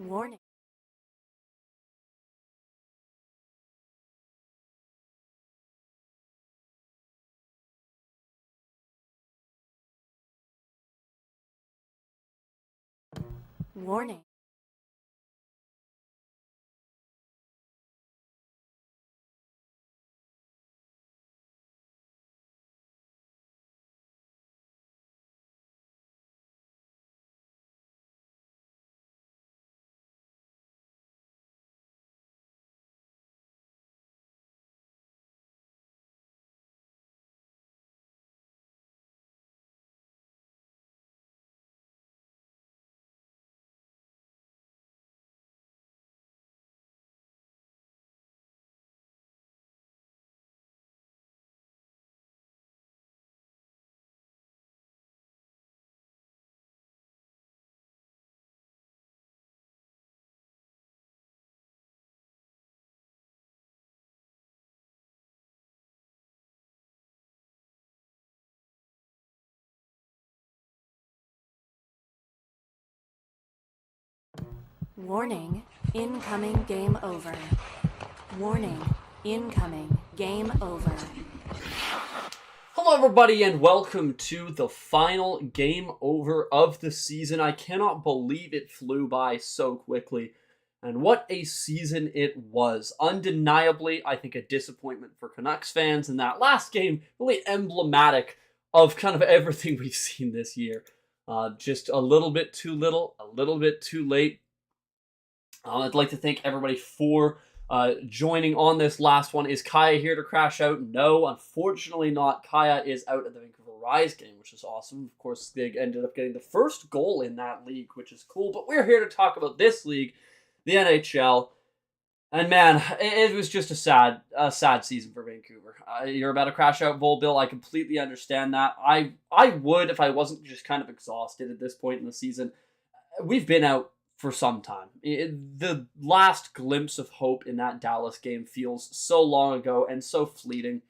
Warning. Warning. Warning. Incoming game over. Warning. Incoming game over. Hello everybody and welcome to the final game over of the season. I cannot believe it flew by so quickly. And what a season it was. Undeniably, I think a disappointment for Canucks fans in that last game, really emblematic of kind of everything we've seen this year. Just a little bit too little, a little bit too late. I'd like to thank everybody for joining on this last one. Is Kaja here to crash out? No, unfortunately not. Kaja is out at the Vancouver Rise game, which is awesome. Of course, they ended up getting the first goal in that league, which is cool. But we're here to talk about this league, the NHL. And man, it was just a sad season for Vancouver. You're about to crash out, Bill. I completely understand that. I would if I wasn't just kind of exhausted at this point in the season. We've been out for some time. The last glimpse of hope in that Dallas game feels so long ago and so fleeting.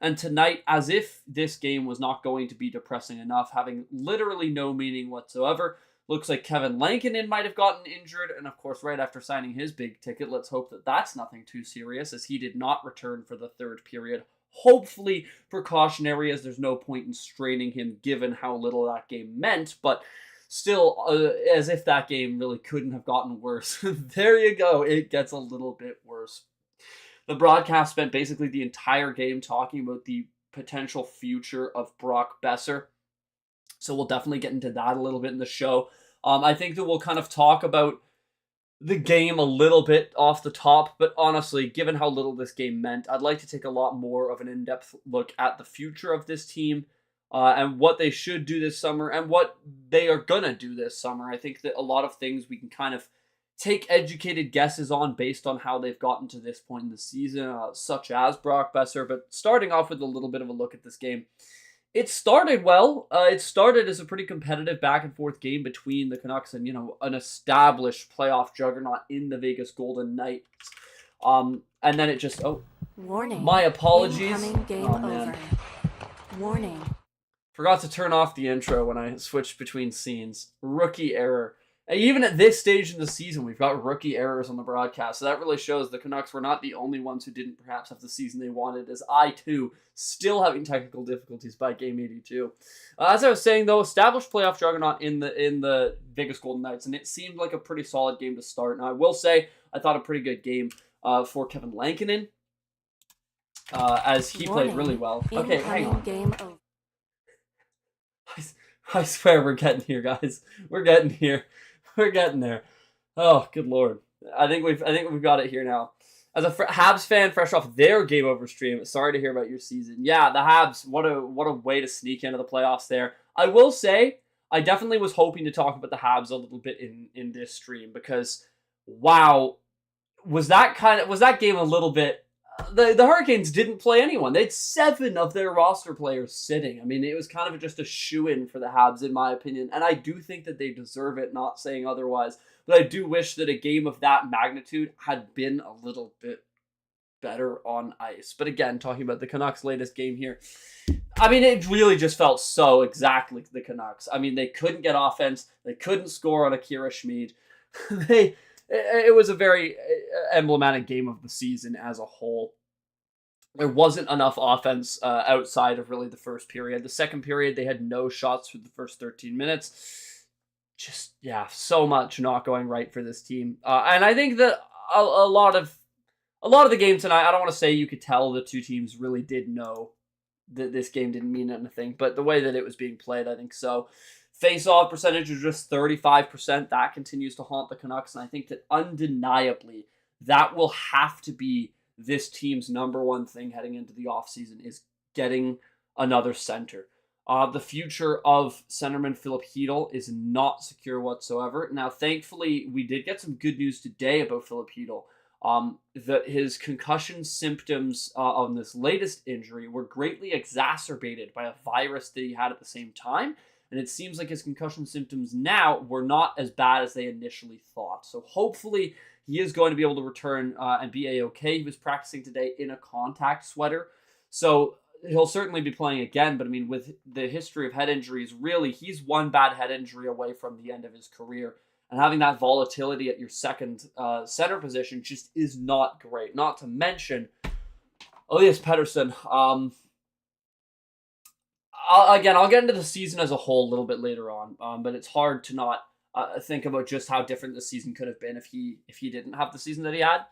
And tonight, as if this game was not going to be depressing enough, having literally no meaning whatsoever, looks like Kevin Lankinen might have gotten injured. And of course, right after signing his big ticket, let's hope that that's nothing too serious, as he did not return for the third period. Hopefully precautionary, as there's no point in straining him given how little that game meant. But still, as if that game really couldn't have gotten worse. There you go. It gets a little bit worse. The broadcast spent basically the entire game talking about the potential future of Brock Boeser. So we'll definitely get into that a little bit in the show. I think that we'll kind of talk about the game a little bit off the top, but honestly, given how little this game meant, I'd like to take a lot more of an in-depth look at the future of this team, and what they should do this summer and what they are going to do this summer. I think that a lot of things we can kind of take educated guesses on based on how they've gotten to this point in the season, such as Brock Boeser. But starting off with a little bit of a look at this game. It started well. It started as a pretty competitive back and forth game between the Canucks and, an established playoff juggernaut in the Vegas Golden Knights. And then it just, Warning. My apologies. Incoming game over. Warning. Forgot to turn off the intro when I switched between scenes. Rookie error. And even at this stage in the season, we've got rookie errors on the broadcast. So that really shows the Canucks were not the only ones who didn't perhaps have the season they wanted, as I, too, still having technical difficulties by Game 82. As I was saying, though, established playoff juggernaut in the Vegas Golden Knights, and it seemed like a pretty solid game to start. Now, I will say, I thought a pretty good game for Kevin Lankinen, as he played really well. Okay, hang on. Game over. I swear we're getting here, guys. We're getting here. We're getting there. Oh, good lord. I think we've got it here now. As a Habs fan, fresh off their game over stream, sorry to hear about your season. Yeah, the Habs, what a way to sneak into the playoffs there. I will say, I definitely was hoping to talk about the Habs a little bit in this stream, because wow, was that game a little bit. The Hurricanes didn't play anyone. They had 7 of their roster players sitting. I mean, it was kind of just a shoo-in for the Habs, in my opinion. And I do think that they deserve it, not saying otherwise. But I do wish that a game of that magnitude had been a little bit better on ice. But again, talking about the Canucks' latest game here, I mean, it really just felt so exactly the Canucks. I mean, they couldn't get offense. They couldn't score on Akira Schmid. it was a very emblematic game of the season as a whole. There wasn't enough offense outside of really the first period. The second period, they had no shots for the first 13 minutes. Just, yeah, so much not going right for this team. And I think that a lot of the game tonight, I don't want to say you could tell the two teams really did know that this game didn't mean anything, but the way that it was being played, I think so. Face-off percentage was just 35%. That continues to haunt the Canucks, and I think that undeniably that will have to be this team's number one thing heading into the offseason is getting another center. The future of centerman Philip Hedl is not secure whatsoever. Now, thankfully, we did get some good news today about Philip Hedl. That his concussion symptoms on this latest injury were greatly exacerbated by a virus that he had at the same time. And it seems like his concussion symptoms now were not as bad as they initially thought. So hopefully he is going to be able to return and be A-okay. He was practicing today in a contact sweater. So he'll certainly be playing again. But I mean, with the history of head injuries, really, he's one bad head injury away from the end of his career. And having that volatility at your second center position just is not great. Not to mention, Elias Pettersson. I'll get into the season as a whole a little bit later on, but it's hard to not think about just how different the season could have been if he didn't have the season that he had.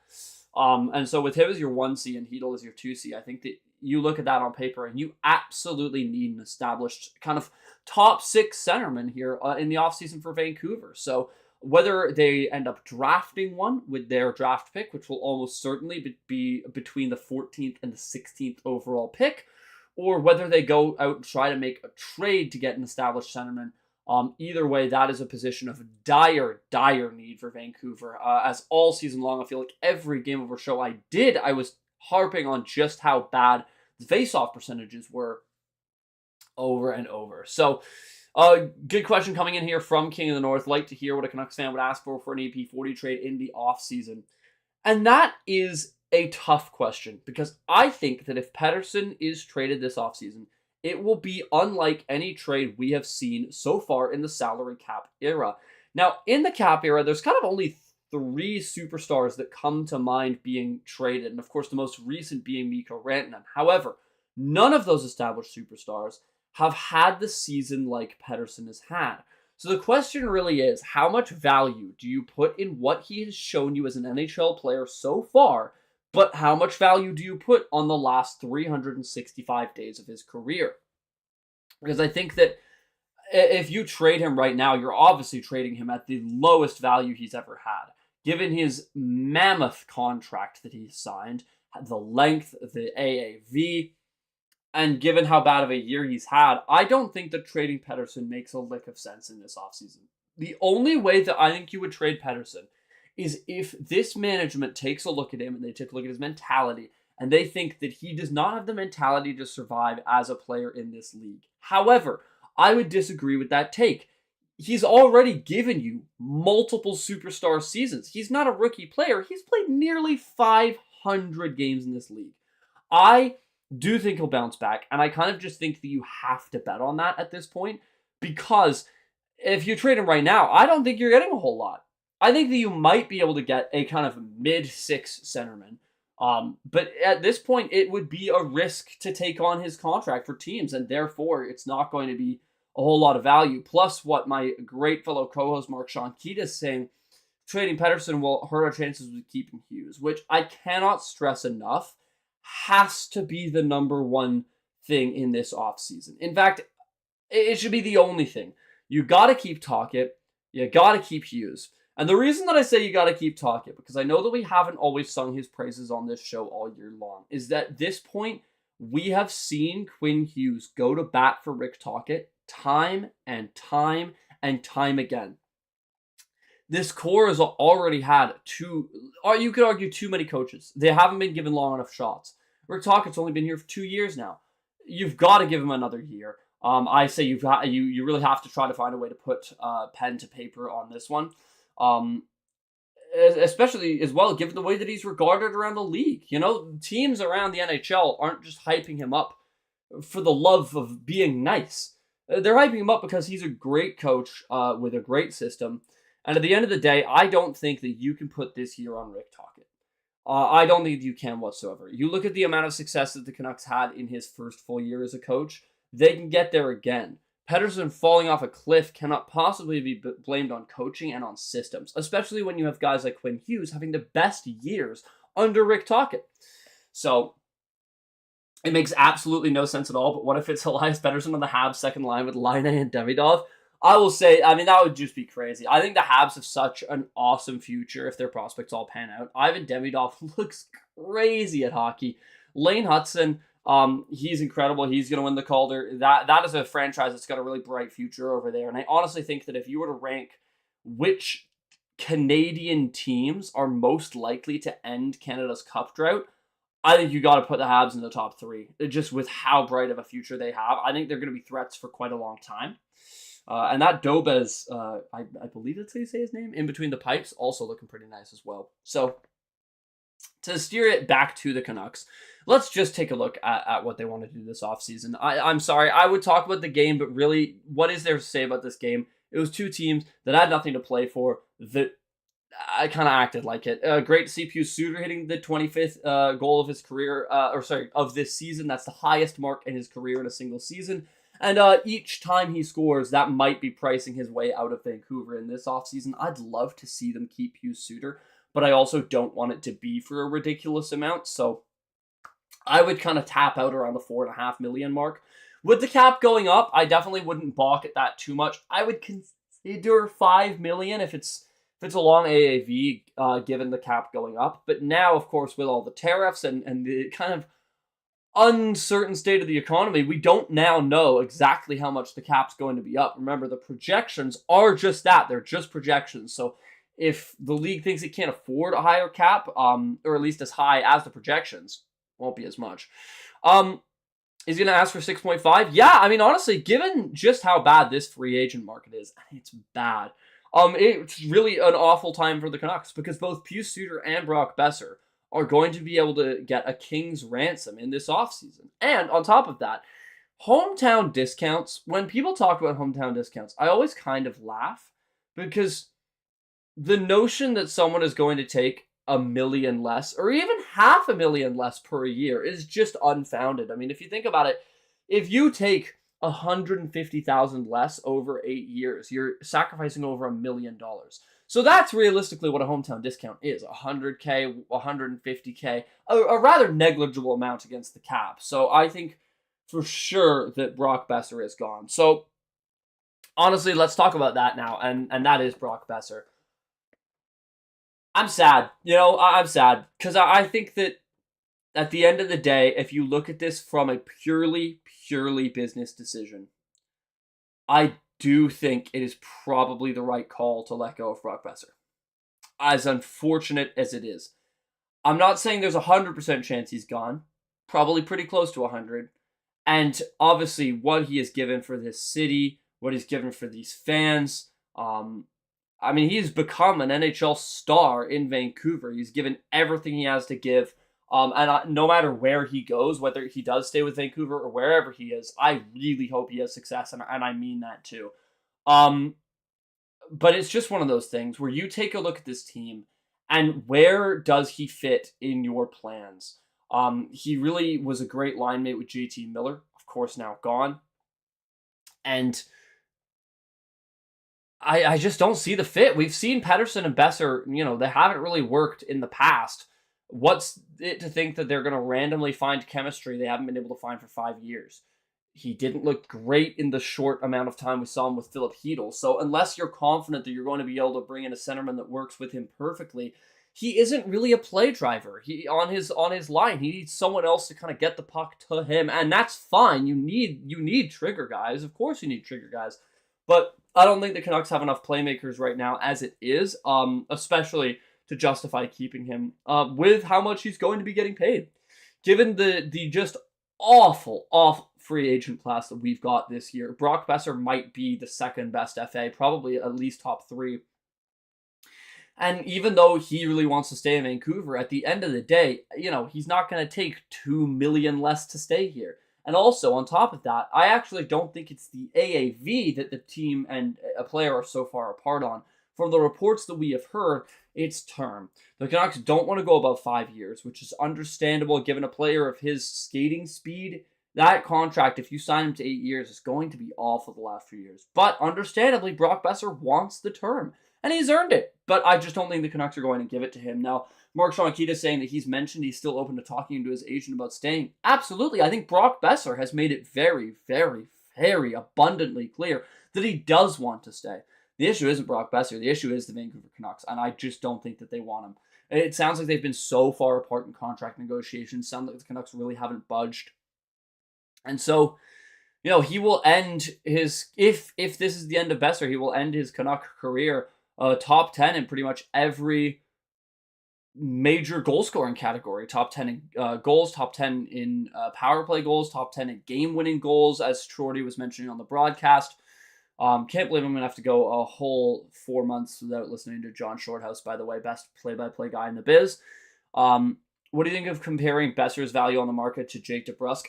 And so with him as your 1C and Hedl as your 2C, I think that you look at that on paper and you absolutely need an established kind of top 6 centerman here in the offseason for Vancouver. So whether they end up drafting one with their draft pick, which will almost certainly be between the 14th and the 16th overall pick, or whether they go out and try to make a trade to get an established centerman. Either way, that is a position of dire need for Vancouver. As all season long, I feel like every Game Over show I was harping on just how bad the face-off percentages were over and over. So, good question coming in here from King of the North. Like to hear what a Canucks fan would ask for an AP40 trade in the offseason. And that is a tough question, because I think that if Pettersson is traded this offseason, it will be unlike any trade we have seen so far in the salary cap era. Now, in the cap era, there's kind of only 3 superstars that come to mind being traded, and of course the most recent being Mikko Rantanen. However, none of those established superstars have had the season like Pettersson has had. So the question really is, how much value do you put in what he has shown you as an NHL player so far, but how much value do you put on the last 365 days of his career? Because I think that if you trade him right now, you're obviously trading him at the lowest value he's ever had. Given his mammoth contract that he signed, the length, the AAV, and given how bad of a year he's had, I don't think that trading Pettersson makes a lick of sense in this offseason. The only way that I think you would trade Pettersson is if this management takes a look at him and they take a look at his mentality and they think that he does not have the mentality to survive as a player in this league. However, I would disagree with that take. He's already given you multiple superstar seasons. He's not a rookie player. He's played nearly 500 games in this league. I do think he'll bounce back, and I kind of just think that you have to bet on that at this point, because if you trade him right now, I don't think you're getting a whole lot. I think that you might be able to get a kind of mid-6 centerman. But at this point, it would be a risk to take on his contract for teams, and therefore it's not going to be a whole lot of value. Plus, what my great fellow co-host Mark Sianquita is saying, trading Pettersson will hurt our chances of keeping Hughes, which I cannot stress enough has to be the number one thing in this offseason. In fact, it should be the only thing. You got to keep Tocchet. You got to keep Hughes. And the reason that I say you got to keep Tocchet, because I know that we haven't always sung his praises on this show all year long, is that at this point, we have seen Quinn Hughes go to bat for Rick Tocchet time and time and time again. This core has already had you could argue too many coaches. They haven't been given long enough shots. Rick Tocchet's only been here for 2 years now. You've got to give him another year. I say you really have to try to find a way to put pen to paper on this one. Especially as well, given the way that he's regarded around the league. You know, teams around the NHL aren't just hyping him up for the love of being nice. They're hyping him up because he's a great coach with a great system. And at the end of the day, I don't think that you can put this year on Rick Tocchet. I don't think you can whatsoever. You look at the amount of success that the Canucks had in his first full year as a coach, they can get there again. Pettersson falling off a cliff cannot possibly be blamed on coaching and on systems, especially when you have guys like Quinn Hughes having the best years under Rick Tocchet. So it makes absolutely no sense at all, but what if it's Elias Pettersson on the Habs second line with Laine and Demidov? I will say, that would just be crazy. I think the Habs have such an awesome future if their prospects all pan out. Ivan Demidov looks crazy at hockey. Lane Hutson, he's incredible. He's going to win the Calder. That is a franchise that's got a really bright future over there. And I honestly think that if you were to rank which Canadian teams are most likely to end Canada's Cup drought, I think you got to put the Habs in the top 3. Just with how bright of a future they have. I think they're going to be threats for quite a long time. And that Dobes, I believe that's how you say his name, in between the pipes, also looking pretty nice as well. So, to steer it back to the Canucks, let's just take a look at what they want to do this offseason. I'm sorry, I would talk about the game, but really, what is there to say about this game? It was two teams that had nothing to play for, that I kind of acted like it. Great to see Pius Suter hitting the 25th goal of his career, of this season. That's the highest mark in his career in a single season. And each time he scores, that might be pricing his way out of Vancouver in this offseason. I'd love to see them keep Pius Suter, but I also don't want it to be for a ridiculous amount. So I would kind of tap out around the $4.5 million mark. With the cap going up, I definitely wouldn't balk at that too much. I would consider $5 million if it's a long AAV, given the cap going up. But now, of course, with all the tariffs and the kind of uncertain state of the economy, we don't now know exactly how much the cap's going to be up. Remember, the projections are just that. They're just projections. So if the league thinks it can't afford a higher cap, or at least as high as the projections, won't be as much. Is going to ask for 6.5? Yeah, honestly, given just how bad this free agent market is, it's bad. It's really an awful time for the Canucks because both Pius Suter and Brock Besser are going to be able to get a king's ransom in this offseason. And on top of that, hometown discounts, when people talk about hometown discounts, I always kind of laugh because the notion that someone is going to take $1 million less or even $500,000 less per year is just unfounded. If you think about it, if you take $150,000 less over 8 years, you're sacrificing over $1 million. So that's realistically what a hometown discount is, $100K, $150K, a rather negligible amount against the cap. So I think for sure that Brock Besser is gone. So honestly, let's talk about that now, and that is Brock Besser. I'm sad. I'm sad because I think that at the end of the day, if you look at this from a purely business decision, I do think it is probably the right call to let go of Brock Besser. As unfortunate as it is. I'm not saying there's a 100% chance he's gone. Probably pretty close to 100. And obviously what he has given for this city, what he's given for these fans. He's become an NHL star in Vancouver. He's given everything he has to give. No matter where he goes, whether he does stay with Vancouver or wherever he is, I really hope he has success, and I mean that too. But it's just one of those things where you take a look at this team, and where does he fit in your plans? He really was a great line mate with JT Miller, of course now gone. And I just don't see the fit. We've seen Pettersson and Besser, they haven't really worked in the past. What's it to think that they're going to randomly find chemistry they haven't been able to find for 5 years? He didn't look great in the short amount of time we saw him with Philip Hedl. So unless you're confident that you're going to be able to bring in a centerman that works with him perfectly, he isn't really a play driver. He on his line, he needs someone else to kind of get the puck to him, and that's fine. You need trigger guys. Of course you need trigger guys. But I don't think the Canucks have enough playmakers right now as it is, especially to justify keeping him with how much he's going to be getting paid. Given the just awful free agent class that we've got this year, Brock Besser might be the second best FA, probably at least top 3. And even though he really wants to stay in Vancouver, at the end of the day, he's not going to take $2 million less to stay here. And also, on top of that, I actually don't think it's the AAV that the team and a player are so far apart on from the reports that we have heard, it's term. The Canucks don't want to go above 5 years, which is understandable given a player of his skating speed. That contract, if you sign him to 8 years, is going to be awful the last few years. But understandably, Brock Boeser wants the term, and he's earned it. But I just don't think the Canucks are going to give it to him. Now, Mark Sianquita is saying that he's mentioned he's still open to talking to his agent about staying. Absolutely. I think Brock Boeser has made it very, very, very abundantly clear that he does want to stay. The issue isn't Brock Boeser. The issue is the Vancouver Canucks, and I just don't think that they want him. It sounds like they've been so far apart in contract negotiations. Sounds like the Canucks really haven't budged. And so, he will end his, if this is the end of Boeser, he will end his Canuck career top 10 in pretty much every major goal scoring category. Top 10 in goals, top 10 in power play goals, top 10 in game winning goals, as Shorty was mentioning on the broadcast. Can't believe I'm going to have to go a whole 4 months without listening to John Shorthouse, by the way, best play-by-play guy in the biz. What do you think of comparing Boeser's value on the market to Jake DeBrusk?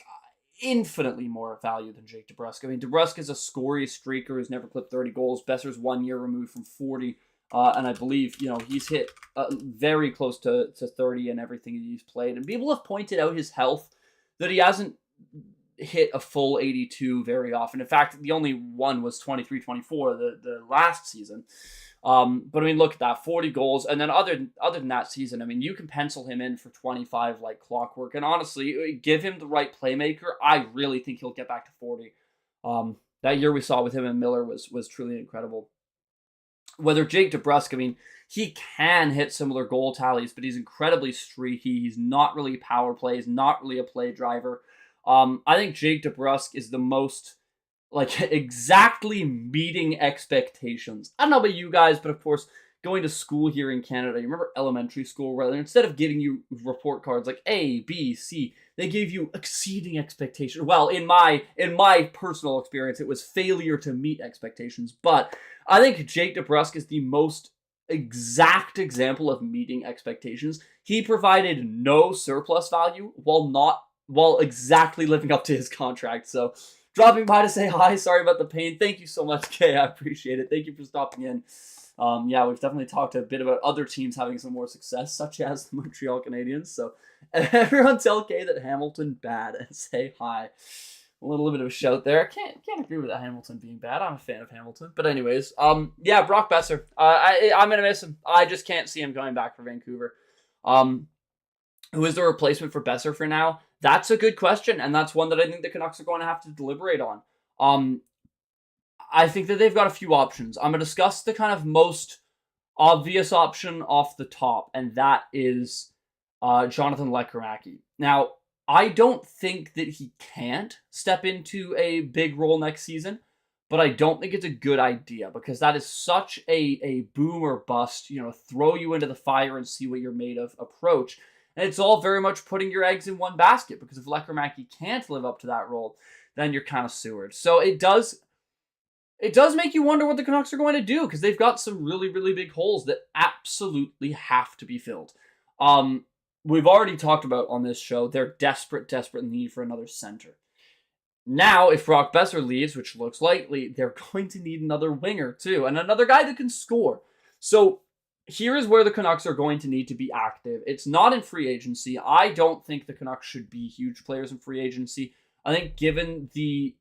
Infinitely more value than Jake DeBrusk. I mean, DeBrusk is a scory streaker who's never clipped 30 goals. Boeser's 1 year removed from 40. And I believe, he's hit very close to 30 in everything he's played. And people have pointed out his health, that he hasn't hit a full 82 very often. In fact, the only one was 23-24 the last season. But I mean, look at that, 40 goals. And then other than that season, I mean, you can pencil him in for 25 like clockwork. And honestly, give him the right playmaker, I really think he'll get back to 40. That year we saw with him and Miller was truly incredible. Whether Jake DeBrusk, I mean, he can hit similar goal tallies, but he's incredibly streaky. He's not really power play. He's not really a play driver. I think Jake DeBrusk is the most, exactly meeting expectations. I don't know about you guys, but of course, going to school here in Canada, you remember elementary school, where instead of giving you report cards like A, B, C, they gave you exceeding expectations. Well, in my personal experience, it was failure to meet expectations. But I think Jake DeBrusk is the most exact example of meeting expectations. He provided no surplus value while exactly living up to his contract. So dropping by to say hi, sorry about the pain. Thank you so much, Kay. I appreciate it. Thank you for stopping in. We've definitely talked a bit about other teams having some more success, such as the Montreal Canadiens. So everyone tell Kay that Hamilton bad and say hi. A little bit of a shout there. I can't agree with that Hamilton being bad. I'm a fan of Hamilton. But anyways, Brock Boeser. I'm going to miss him. I just can't see him going back for Vancouver. Who is the replacement for Boeser for now? That's a good question, and that's one that I think the Canucks are going to have to deliberate on. I think that they've got a few options. I'm going to discuss the kind of most obvious option off the top, and that is Jonathan Lekkerimäki. Now, I don't think that he can't step into a big role next season, but I don't think it's a good idea because that is such a boom or bust, throw you into the fire and see what you're made of approach. And it's all very much putting your eggs in one basket because if Lekkerimäki can't live up to that role, then you're kind of sewered. So it does make you wonder what the Canucks are going to do because they've got some really, really big holes that absolutely have to be filled. We've already talked about on this show, their desperate need for another center. Now, if Brock Boeser leaves, which looks likely, they're going to need another winger too, and another guy that can score. So here is where the Canucks are going to need to be active. It's not in free agency. I don't think the Canucks should be huge players in free agency. I think given the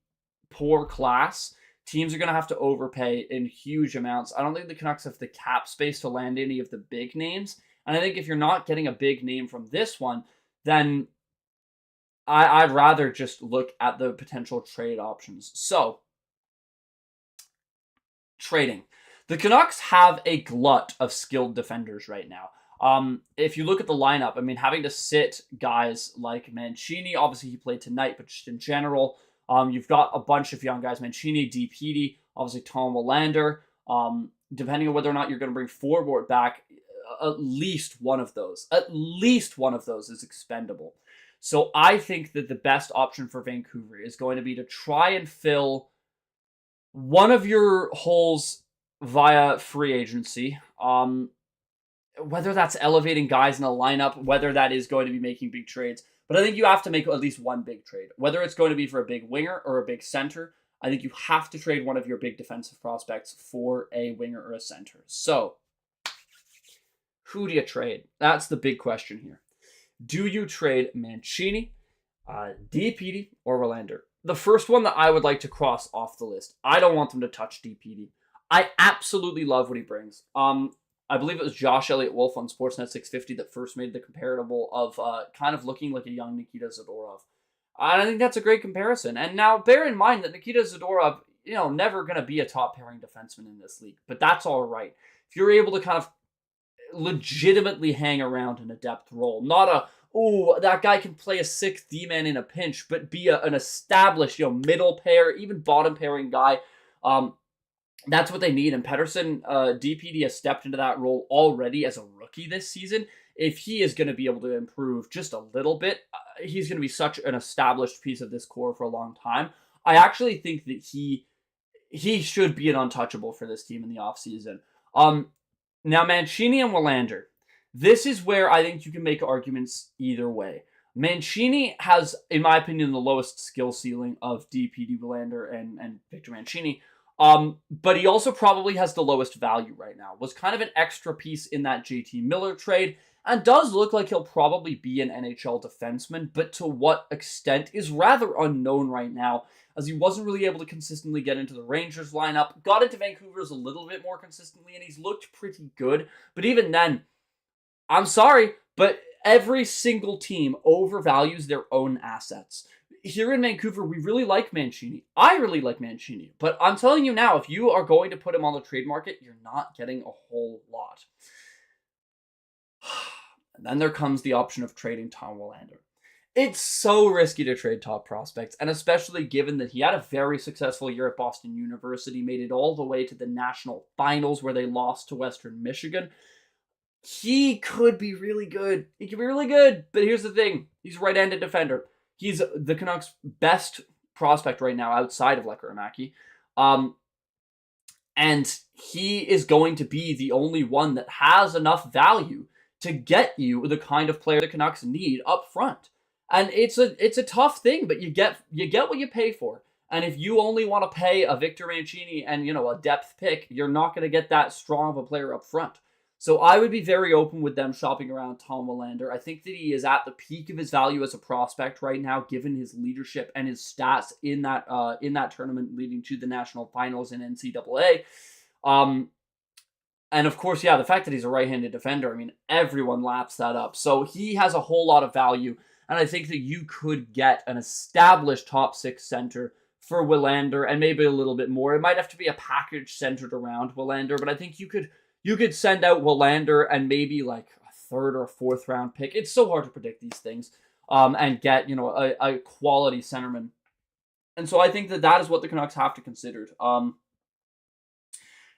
poor class, teams are going to have to overpay in huge amounts. I don't think the Canucks have the cap space to land any of the big names. And I think if you're not getting a big name from this one, then I'd rather just look at the potential trade options. So, trading. The Canucks have a glut of skilled defenders right now. If you look at the lineup, I mean, having to sit guys like Mancini, obviously he played tonight, but just in general, you've got a bunch of young guys, Mancini, DPD, obviously Tom Willander. Depending on whether or not you're going to bring forward back, at least one of those is expendable. So I think that the best option for Vancouver is going to be to try and fill one of your holes via free agency. Whether that's elevating guys in a lineup, whether that is going to be making big trades. But I think you have to make at least one big trade. Whether it's going to be for a big winger or a big center, I think you have to trade one of your big defensive prospects for a winger or a center. So, who do you trade? That's the big question here. Do you trade Mancini, DPD, or Willander? The first one that I would like to cross off the list. I don't want them to touch DPD. I absolutely love what he brings. I believe it was Josh Elliott Wolf on Sportsnet 650 that first made the comparable of kind of looking like a young Nikita Zadorov. I think that's a great comparison. And now bear in mind that Nikita Zadorov, never going to be a top pairing defenseman in this league, but that's all right. If you're able to kind of legitimately hang around in a depth role, not that guy can play a sixth D-man in a pinch, but be an established, middle pair, even bottom pairing guy. That's what they need. And Pettersson, DPD has stepped into that role already as a rookie this season. If he is going to be able to improve just a little bit, he's going to be such an established piece of this core for a long time. I actually think that he should be an untouchable for this team in the offseason. Now, Mancini and Willander. This is where I think you can make arguments either way. Mancini has, in my opinion, the lowest skill ceiling of DPD, Willander, and Victor Mancini. But he also probably has the lowest value right now. Was kind of an extra piece in that JT Miller trade, and does look like he'll probably be an NHL defenseman, but to what extent is rather unknown right now, as he wasn't really able to consistently get into the Rangers lineup. Got into Vancouver's a little bit more consistently, and he's looked pretty good. But even then, I'm sorry, but every single team overvalues their own assets. Here in Vancouver, we really like Mancini. I really like Mancini. But I'm telling you now, if you are going to put him on the trade market, you're not getting a whole lot. And then there comes the option of trading Tom Willander. It's so risky to trade top prospects, and especially given that he had a very successful year at Boston University, made it all the way to the national finals where they lost to Western Michigan. He could be really good. He could be really good, but here's the thing. He's a right-handed defender. He's the Canucks' best prospect right now outside of Lekkerimaki. And he is going to be the only one that has enough value to get you the kind of player the Canucks need up front. And it's a tough thing, but you get what you pay for. And if you only want to pay a Victor Mancini and, a depth pick, you're not going to get that strong of a player up front. So I would be very open with them shopping around Tom Willander. I think that he is at the peak of his value as a prospect right now, given his leadership and his stats in that tournament leading to the national finals in NCAA. And of course, the fact that he's a right-handed defender, everyone laps that up. So he has a whole lot of value. And I think that you could get an established top six center for Willander and maybe a little bit more. It might have to be a package centered around Willander, but I think you could send out Willander and maybe like a third or a fourth round pick. It's so hard to predict these things and get, a quality centerman. And so I think that is what the Canucks have to consider.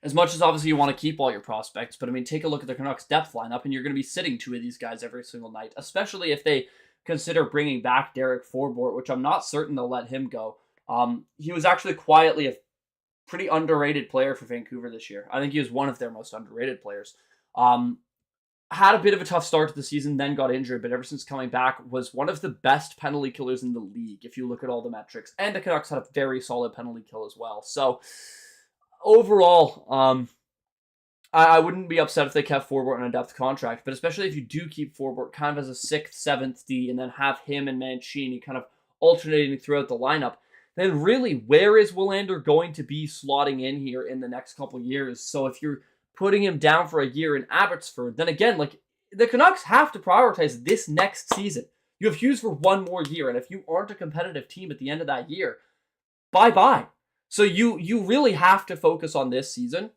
As much as obviously you want to keep all your prospects, but take a look at the Canucks depth lineup and you're going to be sitting two of these guys every single night, especially if they consider bringing back Derek Forbort, which I'm not certain they'll let him go. He was actually quietly a pretty underrated player for Vancouver this year. I think he was one of their most underrated players. Had a bit of a tough start to the season, then got injured, but ever since coming back was one of the best penalty killers in the league, if you look at all the metrics. And the Canucks had a very solid penalty kill as well. So overall, I wouldn't be upset if they kept Forbort on a depth contract, but especially if you do keep Forbort kind of as a 6th, 7th D, and then have him and Mancini kind of alternating throughout the lineup, then really, where is Willander going to be slotting in here in the next couple years? So if you're putting him down for a year in Abbotsford, then again, the Canucks have to prioritize this next season. You have Hughes for one more year, and if you aren't a competitive team at the end of that year, bye-bye. So you really have to focus on this season.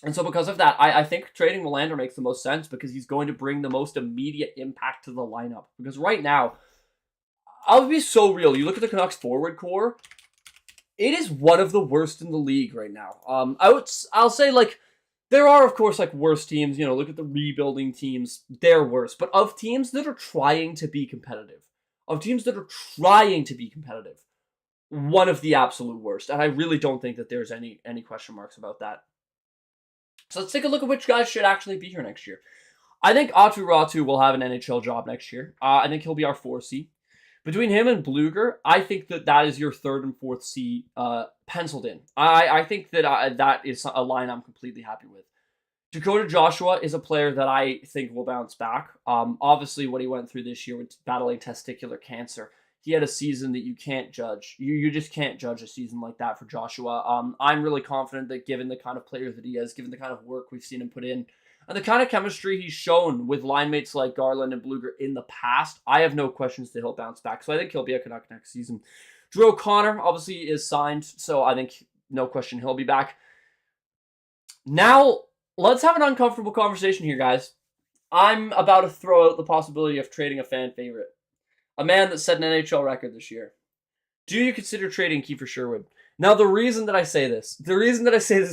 And so because of that, I think trading Willander makes the most sense because he's going to bring the most immediate impact to the lineup. Because right now, I'll be so real. You look at the Canucks forward core, it is one of the worst in the league right now. I'll say there are of course worse teams. Look at the rebuilding teams; they're worse. But of teams that are trying to be competitive, one of the absolute worst. And I really don't think that there's any question marks about that. So let's take a look at which guys should actually be here next year. I think Aatu Ratu will have an NHL job next year. I think he'll be our 4C. Between him and Bluger, I think that is your third and fourth C penciled in. I think that that is a line I'm completely happy with. Dakota Joshua is a player that I think will bounce back. Obviously, what he went through this year with battling testicular cancer, he had a season that you can't judge. You just can't judge a season like that for Joshua. I'm really confident that given the kind of player that he is, given the kind of work we've seen him put in, and the kind of chemistry he's shown with line mates like Garland and Bluger in the past, I have no questions that he'll bounce back. So I think he'll be a Canuck next season. Drew O'Connor obviously is signed, so I think no question he'll be back. Now, let's have an uncomfortable conversation here, guys. I'm about to throw out the possibility of trading a fan favorite. A man that set an NHL record this year. Do you consider trading Kiefer Sherwood? Now, the reason that I say this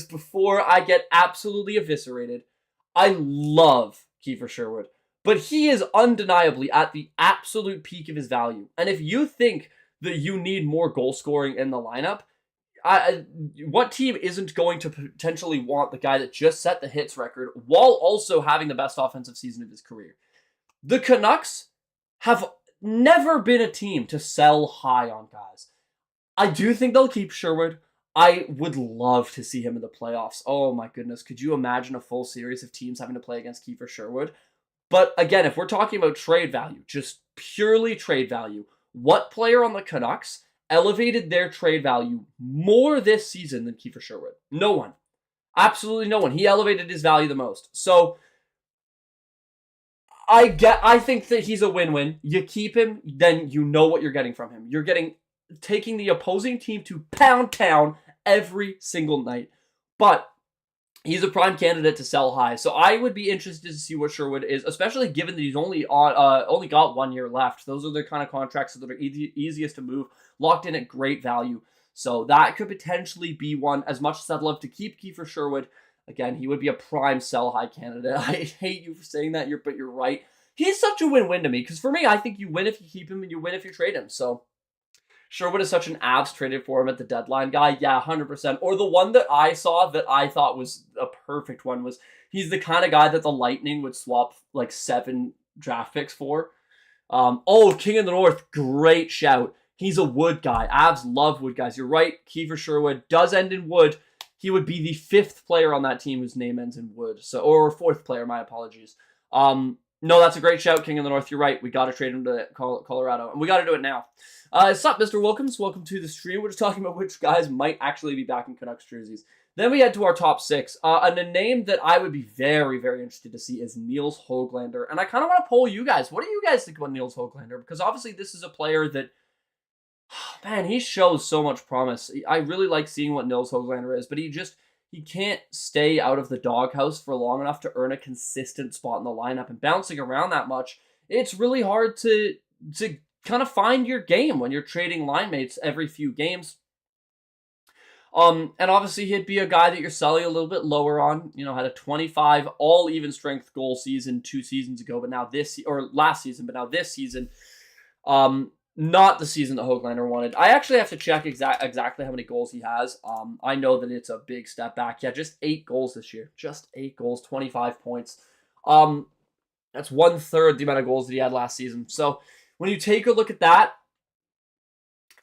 before I get absolutely eviscerated, I love Kiefer Sherwood, but he is undeniably at the absolute peak of his value. And if you think that you need more goal scoring in the lineup, what team isn't going to potentially want the guy that just set the hits record while also having the best offensive season of his career? The Canucks have never been a team to sell high on guys. I do think they'll keep Sherwood. I would love to see him in the playoffs. Oh my goodness, could you imagine a full series of teams having to play against Kiefer Sherwood? But again, if we're talking about trade value, just purely trade value, what player on the Canucks elevated their trade value more this season than Kiefer Sherwood? No one. Absolutely no one. He elevated his value the most. So I think that he's a win-win. You keep him, then you know what you're getting from him. You're taking the opposing team to pound town every single night. But he's a prime candidate to sell high. So I would be interested to see what Sherwood is, especially given that he's only got 1 year left. Those are the kind of contracts that are easiest to move, locked in at great value. So that could potentially be one. As much as I'd love to keep Kiefer Sherwood, again, he would be a prime sell high candidate. I hate you for saying that, but you're right. He's such a win-win to me, because for me, I think you win if you keep him and you win if you trade him. So Sherwood is such an Avs traded for him at the deadline guy. Yeah, 100%. Or the one that I saw that I thought was a perfect one was he's the kind of guy that the Lightning would swap like 7 draft picks for. King of the North, great shout. He's a wood guy. Avs love wood guys. You're right. Kiefer Sherwood does end in wood. He would be the 5th player on that team whose name ends in wood. So, or 4th player, my apologies. No, that's a great shout, King of the North. You're right. We got to trade him to Colorado, and we got to do it now. What's up, Mr. Wilkins? Welcome to the stream. We're just talking about which guys might actually be back in Canucks jerseys. Then we head to our top 6. And a name that I would be very, very interested to see is Nils Höglander. And I kind of want to poll you guys. What do you guys think about Nils Höglander? Because obviously this is a player that, man, he shows so much promise. I really like seeing what Nils Höglander is, but he can't stay out of the doghouse for long enough to earn a consistent spot in the lineup. And bouncing around that much, it's really hard to kind of find your game when you're trading line mates every few games. And obviously he'd be a guy that you're selling a little bit lower on. You know, had a 25 all even strength goal season 2 seasons ago, but now last season, but now this season, not the season that Höglander wanted. I actually have to check exactly how many goals he has. I know that it's a big step back. Yeah, just 8 goals this year. Just 8 goals, 25 points. That's 1/3 the amount of goals that he had last season. So when you take a look at that,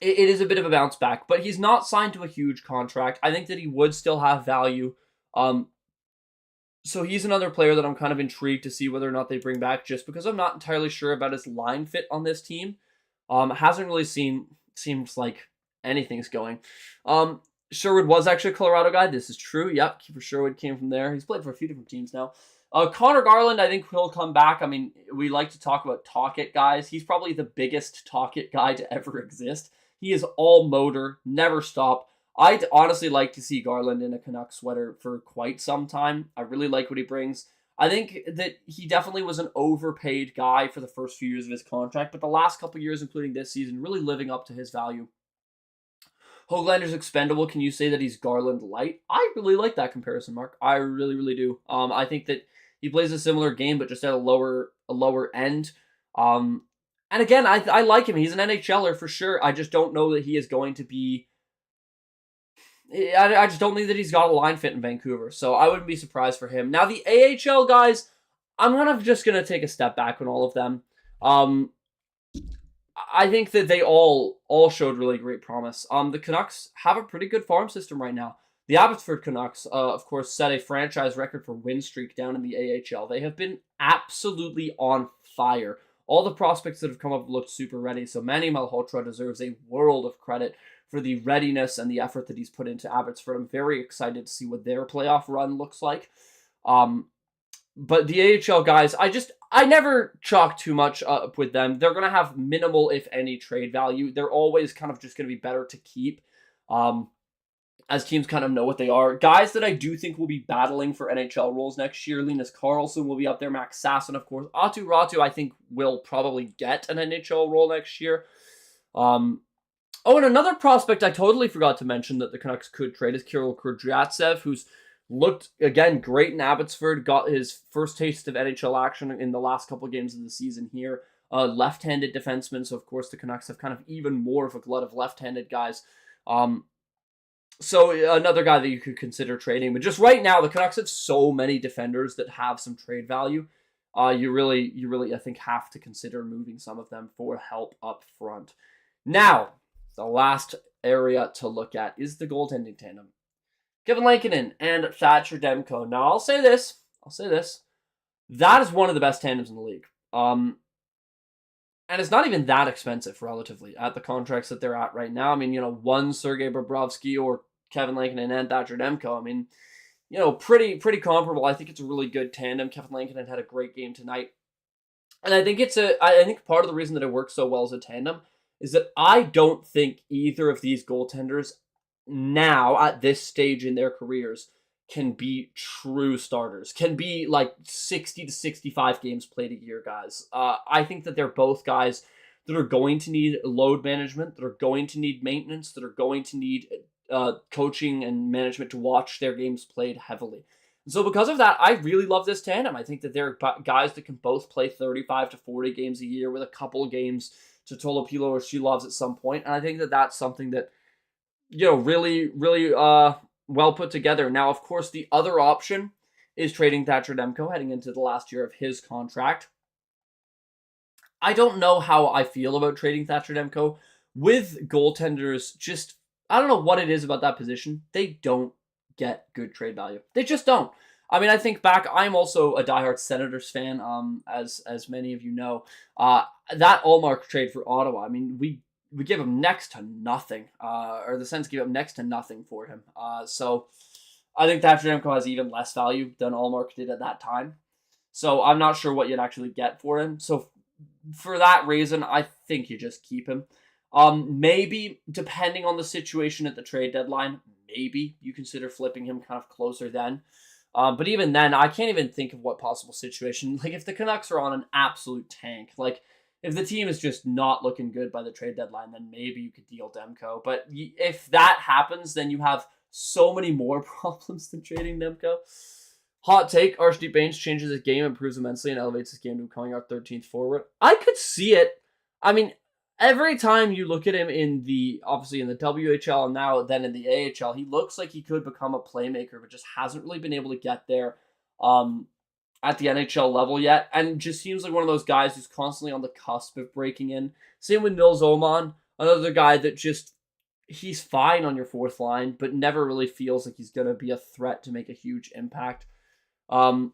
it is a bit of a bounce back. But he's not signed to a huge contract. I think that he would still have value. So he's another player that I'm kind of intrigued to see whether or not they bring back, just because I'm not entirely sure about his line fit on this team. Hasn't really seems like anything's going. Sherwood was actually a Colorado guy. This is true. Yep, Kiefer Sherwood came from there. He's played for a few different teams now. Connor Garland, I think he'll come back. I mean, we like to talk about talk-it guys. He's probably the biggest talk-it guy to ever exist. He is all motor, never stop. I'd honestly like to see Garland in a Canucks sweater for quite some time. I really like what he brings. I think that he definitely was an overpaid guy for the first few years of his contract, but the last couple years, including this season, really living up to his value. Höglander's expendable. Can you say that he's Garland light? I really like that comparison, Mark. I really, really do. I think that he plays a similar game, but just at a lower end. And again, I like him. He's an NHLer for sure. I just don't know that he is going to be... I just don't think that he's got a line fit in Vancouver, so I wouldn't be surprised for him. Now, the AHL guys, I'm just going to take a step back on all of them. I think that they all showed really great promise. The Canucks have a pretty good farm system right now. The Abbotsford Canucks, of course, set a franchise record for win streak down in the AHL. They have been absolutely on fire. All the prospects that have come up looked super ready, so Manny Malhotra deserves a world of credit for the readiness and the effort that he's put into Abbotsford. I'm very excited to see what their playoff run looks like. But the AHL guys, I never chalk too much up with them. They're going to have minimal, if any, trade value. They're always kind of just going to be better to keep. As teams kind of know what they are. Guys that I do think will be battling for NHL roles next year. Linus Karlsson will be up there. Max Sasson, of course. Aatu Ratu, I think, will probably get an NHL role next year. And another prospect I totally forgot to mention that the Canucks could trade is Kirill Kudryavtsev, who's looked, again, great in Abbotsford. Got his first taste of NHL action in the last couple of games of the season here. Left-handed defenseman, so of course the Canucks have kind of even more of a glut of left-handed guys. So another guy that you could consider trading. But just right now, the Canucks have so many defenders that have some trade value. You really, I think, have to consider moving some of them for help up front. Now, the last area to look at is the goaltending tandem. Kevin Lankinen and Thatcher Demko. Now, I'll say this. That is one of the best tandems in the league. And it's not even that expensive, relatively, at the contracts that they're at right now. I mean, one Sergei Bobrovsky or Kevin Lankinen and Thatcher Demko. I mean, pretty comparable. I think it's a really good tandem. Kevin Lankinen had a great game tonight. And I think I think part of the reason that it works so well as a tandem is that I don't think either of these goaltenders now, at this stage in their careers, can be true starters, can be like 60 to 65 games played a year guys. I think that they're both guys that are going to need load management, that are going to need maintenance, that are going to need coaching and management to watch their games played heavily. And so because of that, I really love this tandem. I think that they're guys that can both play 35 to 40 games a year with a couple of games to Tolopilo or Shilovs at some point. And I think that that's something that, really well put together. Now, of course, the other option is trading Thatcher Demko heading into the last year of his contract. I don't know how I feel about trading Thatcher Demko. With goaltenders, I don't know what it is about that position. They don't get good trade value. They just don't. I mean, I think back, I'm also a diehard Senators fan, as many of you know. That Ullmark trade for Ottawa, I mean, we give him next to nothing, or the Sens give him next to nothing for him. So I think Thatcher Demko has even less value than Ullmark did at that time. So I'm not sure what you'd actually get for him. So for that reason, I think you just keep him. Maybe, depending on the situation at the trade deadline, maybe you consider flipping him kind of closer then. But even then, I can't even think of what possible situation. Like, if the Canucks are on an absolute tank, like, if the team is just not looking good by the trade deadline, then maybe you could deal Demko. But if that happens, then you have so many more problems than trading Demko. Hot take, Arshdeep Bains changes his game, improves immensely, and elevates his game to becoming our 13th forward. I could see it. I mean, every time you look at him obviously in the WHL and now then in the AHL, he looks like he could become a playmaker, but just hasn't really been able to get there at the NHL level yet, and just seems like one of those guys who's constantly on the cusp of breaking in. Same with Nils Oman, another guy that he's fine on your fourth line, but never really feels like he's going to be a threat to make a huge impact. Another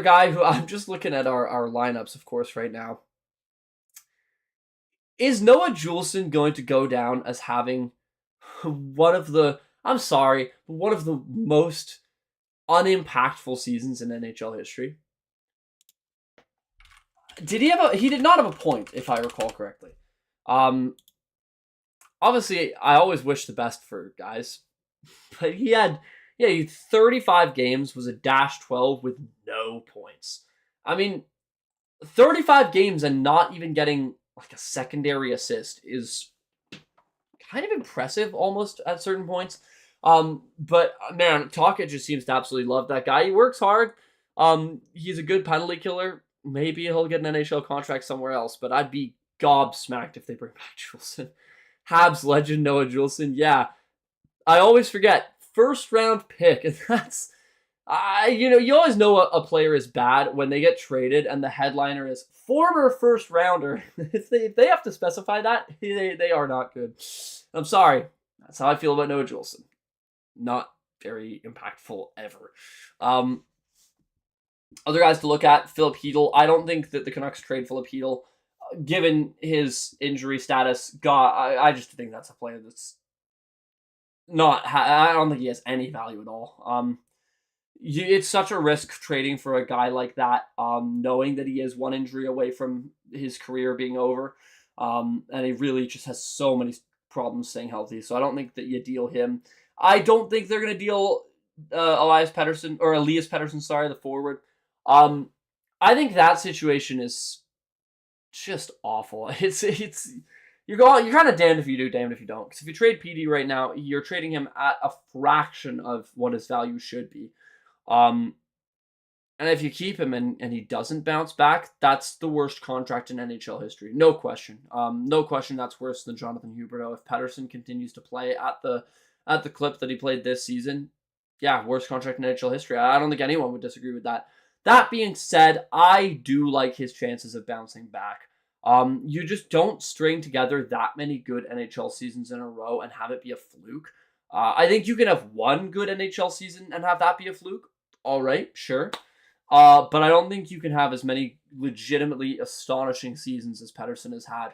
guy who I'm just looking at our lineups, of course, right now. Is Noah Juleson going to go down as having one of the most unimpactful seasons in NHL history? He did not have a point, if I recall correctly. Obviously, I always wish the best for guys, but he had 35 games, was a -12 with no points. I mean, 35 games and not even getting like a secondary assist is kind of impressive almost at certain points. But man, Tocchet just seems to absolutely love that guy. He works hard. He's a good penalty killer. Maybe he'll get an NHL contract somewhere else, but I'd be gobsmacked if they bring back Juleson. Habs legend Noah Juleson. Yeah, I always forget. First round pick, and You always know a player is bad when they get traded and the headliner is former first rounder. if they have to specify that, they are not good. I'm sorry. That's how I feel about Noah Juleson. Not very impactful ever. Other guys to look at, Philip Hedl. I don't think that the Canucks trade Philip Hedl, given his injury status. I just think that's a player that's not. I don't think he has any value at all. It's such a risk trading for a guy like that, knowing that he is one injury away from his career being over, and he really just has so many problems staying healthy. So I don't think that you deal him. I don't think they're going to deal Elias Pettersson, the forward. I think that situation is just awful. You're kind of damned if you do, damned if you don't. Because if you trade PD right now, you're trading him at a fraction of what his value should be. And if you keep him and he doesn't bounce back, that's the worst contract in NHL history. No question. No question that's worse than Jonathan Huberdeau. If Pettersson continues to play at the clip that he played this season, yeah, worst contract in NHL history. I don't think anyone would disagree with that. That being said, I do like his chances of bouncing back. You just don't string together that many good NHL seasons in a row and have it be a fluke. I think you can have one good NHL season and have that be a fluke. All right, sure. But I don't think you can have as many legitimately astonishing seasons as Pettersson has had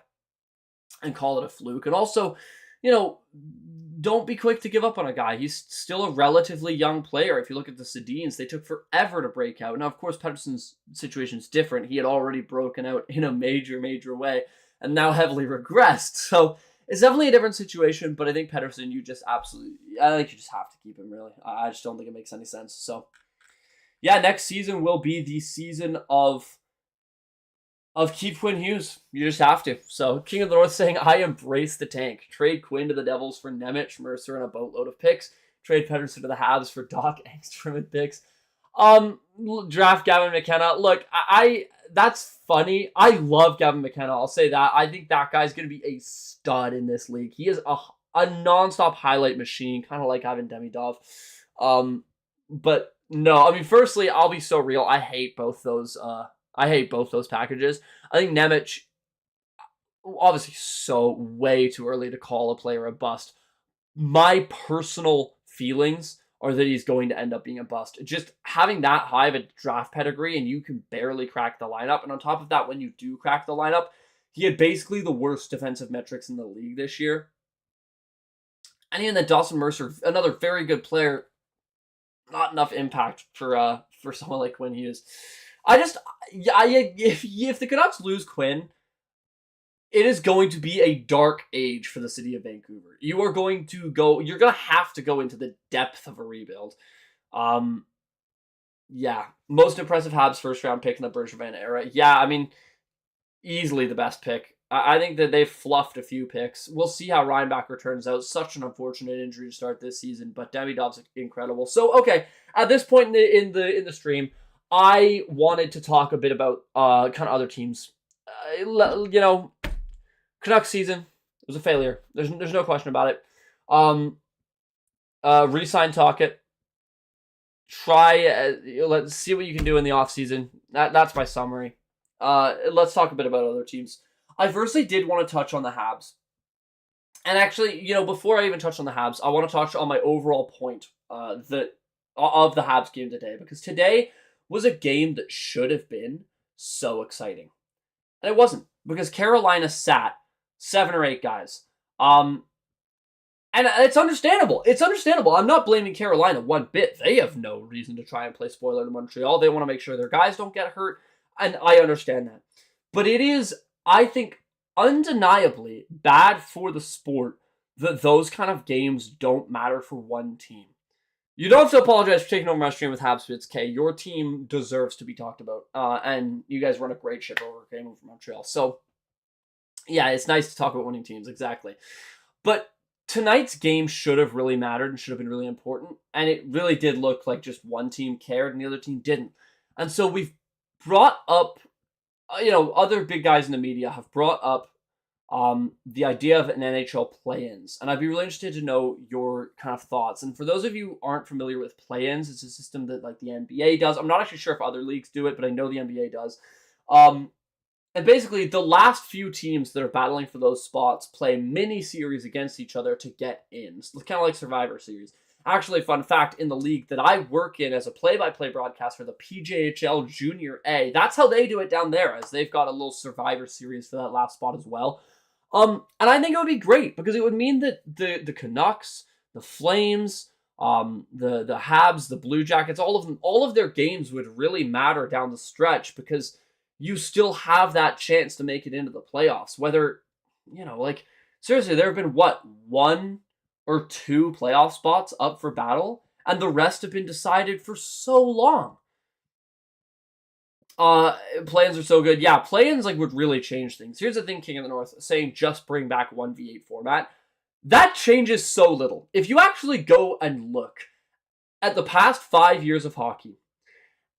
and call it a fluke. And also, don't be quick to give up on a guy. He's still a relatively young player. If you look at the Sedins, they took forever to break out. Now, of course, Pettersson's situation is different. He had already broken out in a major, major way and now heavily regressed. So it's definitely a different situation, but I think Pettersson, you just have to keep him, really. I just don't think it makes any sense. So, yeah, next season will be the season of keep Quinn Hughes. You just have to. So, King of the North saying, I embrace the tank. Trade Quinn to the Devils for Nemec, Mercer, and a boatload of picks. Trade Pettersson to the Habs for Doc Engstrom and picks. Draft Gavin McKenna. Look, that's funny. I love Gavin McKenna. I'll say that. I think that guy's going to be a stud in this league. He is a nonstop highlight machine, kind of like Ivan Demidov. But no, I mean, firstly, I'll be so real. I hate both those packages. I think Nemec, obviously so way too early to call a player a bust. My personal feelings are that he's going to end up being a bust. Just having that high of a draft pedigree and you can barely crack the lineup. And on top of that, when you do crack the lineup, he had basically the worst defensive metrics in the league this year. And even then, Dawson Mercer, another very good player, not enough impact for someone like Quinn Hughes. If the Canucks lose Quinn, it is going to be a dark age for the city of Vancouver. You're going to have to go into the depth of a rebuild. Yeah, most impressive Habs first round pick in the Bergevin era. Yeah, I mean, easily the best pick. I think that they've fluffed a few picks. We'll see how Reinbacher turns out. Such an unfortunate injury to start this season, but Demidov's incredible. So, okay, at this point in the stream, I wanted to talk a bit about kind of other teams. Canucks season was a failure. There's no question about it. Resign Talkett. Let's see what you can do in the offseason. That's my summary. Let's talk a bit about other teams. I firstly did want to touch on the Habs. And actually, before I even touch on the Habs, I want to touch on my overall point of the Habs game today. Because today was a game that should have been so exciting. And it wasn't. Because Carolina sat 7 or 8 guys. And it's understandable. It's understandable. I'm not blaming Carolina one bit. They have no reason to try and play spoiler to Montreal. They want to make sure their guys don't get hurt. And I understand that. But it is, I think, undeniably bad for the sport that those kind of games don't matter for one team. You don't have to apologize for taking over my stream with Habs K. Your team deserves to be talked about. And you guys run a great ship over Game On Montreal. So, yeah, it's nice to talk about winning teams, exactly. But tonight's game should have really mattered and should have been really important. And it really did look like just one team cared and the other team didn't. And so we've brought up, other big guys in the media have brought up the idea of an NHL play-ins. And I'd be really interested to know your kind of thoughts. And for those of you who aren't familiar with play-ins, it's a system that like the NBA does. I'm not actually sure if other leagues do it, but I know the NBA does. And basically, the last few teams that are battling for those spots play mini-series against each other to get in. It's kind of like Survivor Series. Actually, fun fact, in the league that I work in as a play-by-play broadcaster, the PJHL Junior A, that's how they do it down there, as they've got a little Survivor Series for that last spot as well. And I think it would be great, because it would mean that the Canucks, the Flames, the Habs, the Blue Jackets, all of their games would really matter down the stretch, because you still have that chance to make it into the playoffs. Whether, like, seriously, there have been, one or two playoff spots up for battle, and the rest have been decided for so long. Play-ins are so good. Yeah, play-ins would really change things. Here's the thing, King of the North, saying just bring back 1v8 format. That changes so little. If you actually go and look at the past 5 years of hockey,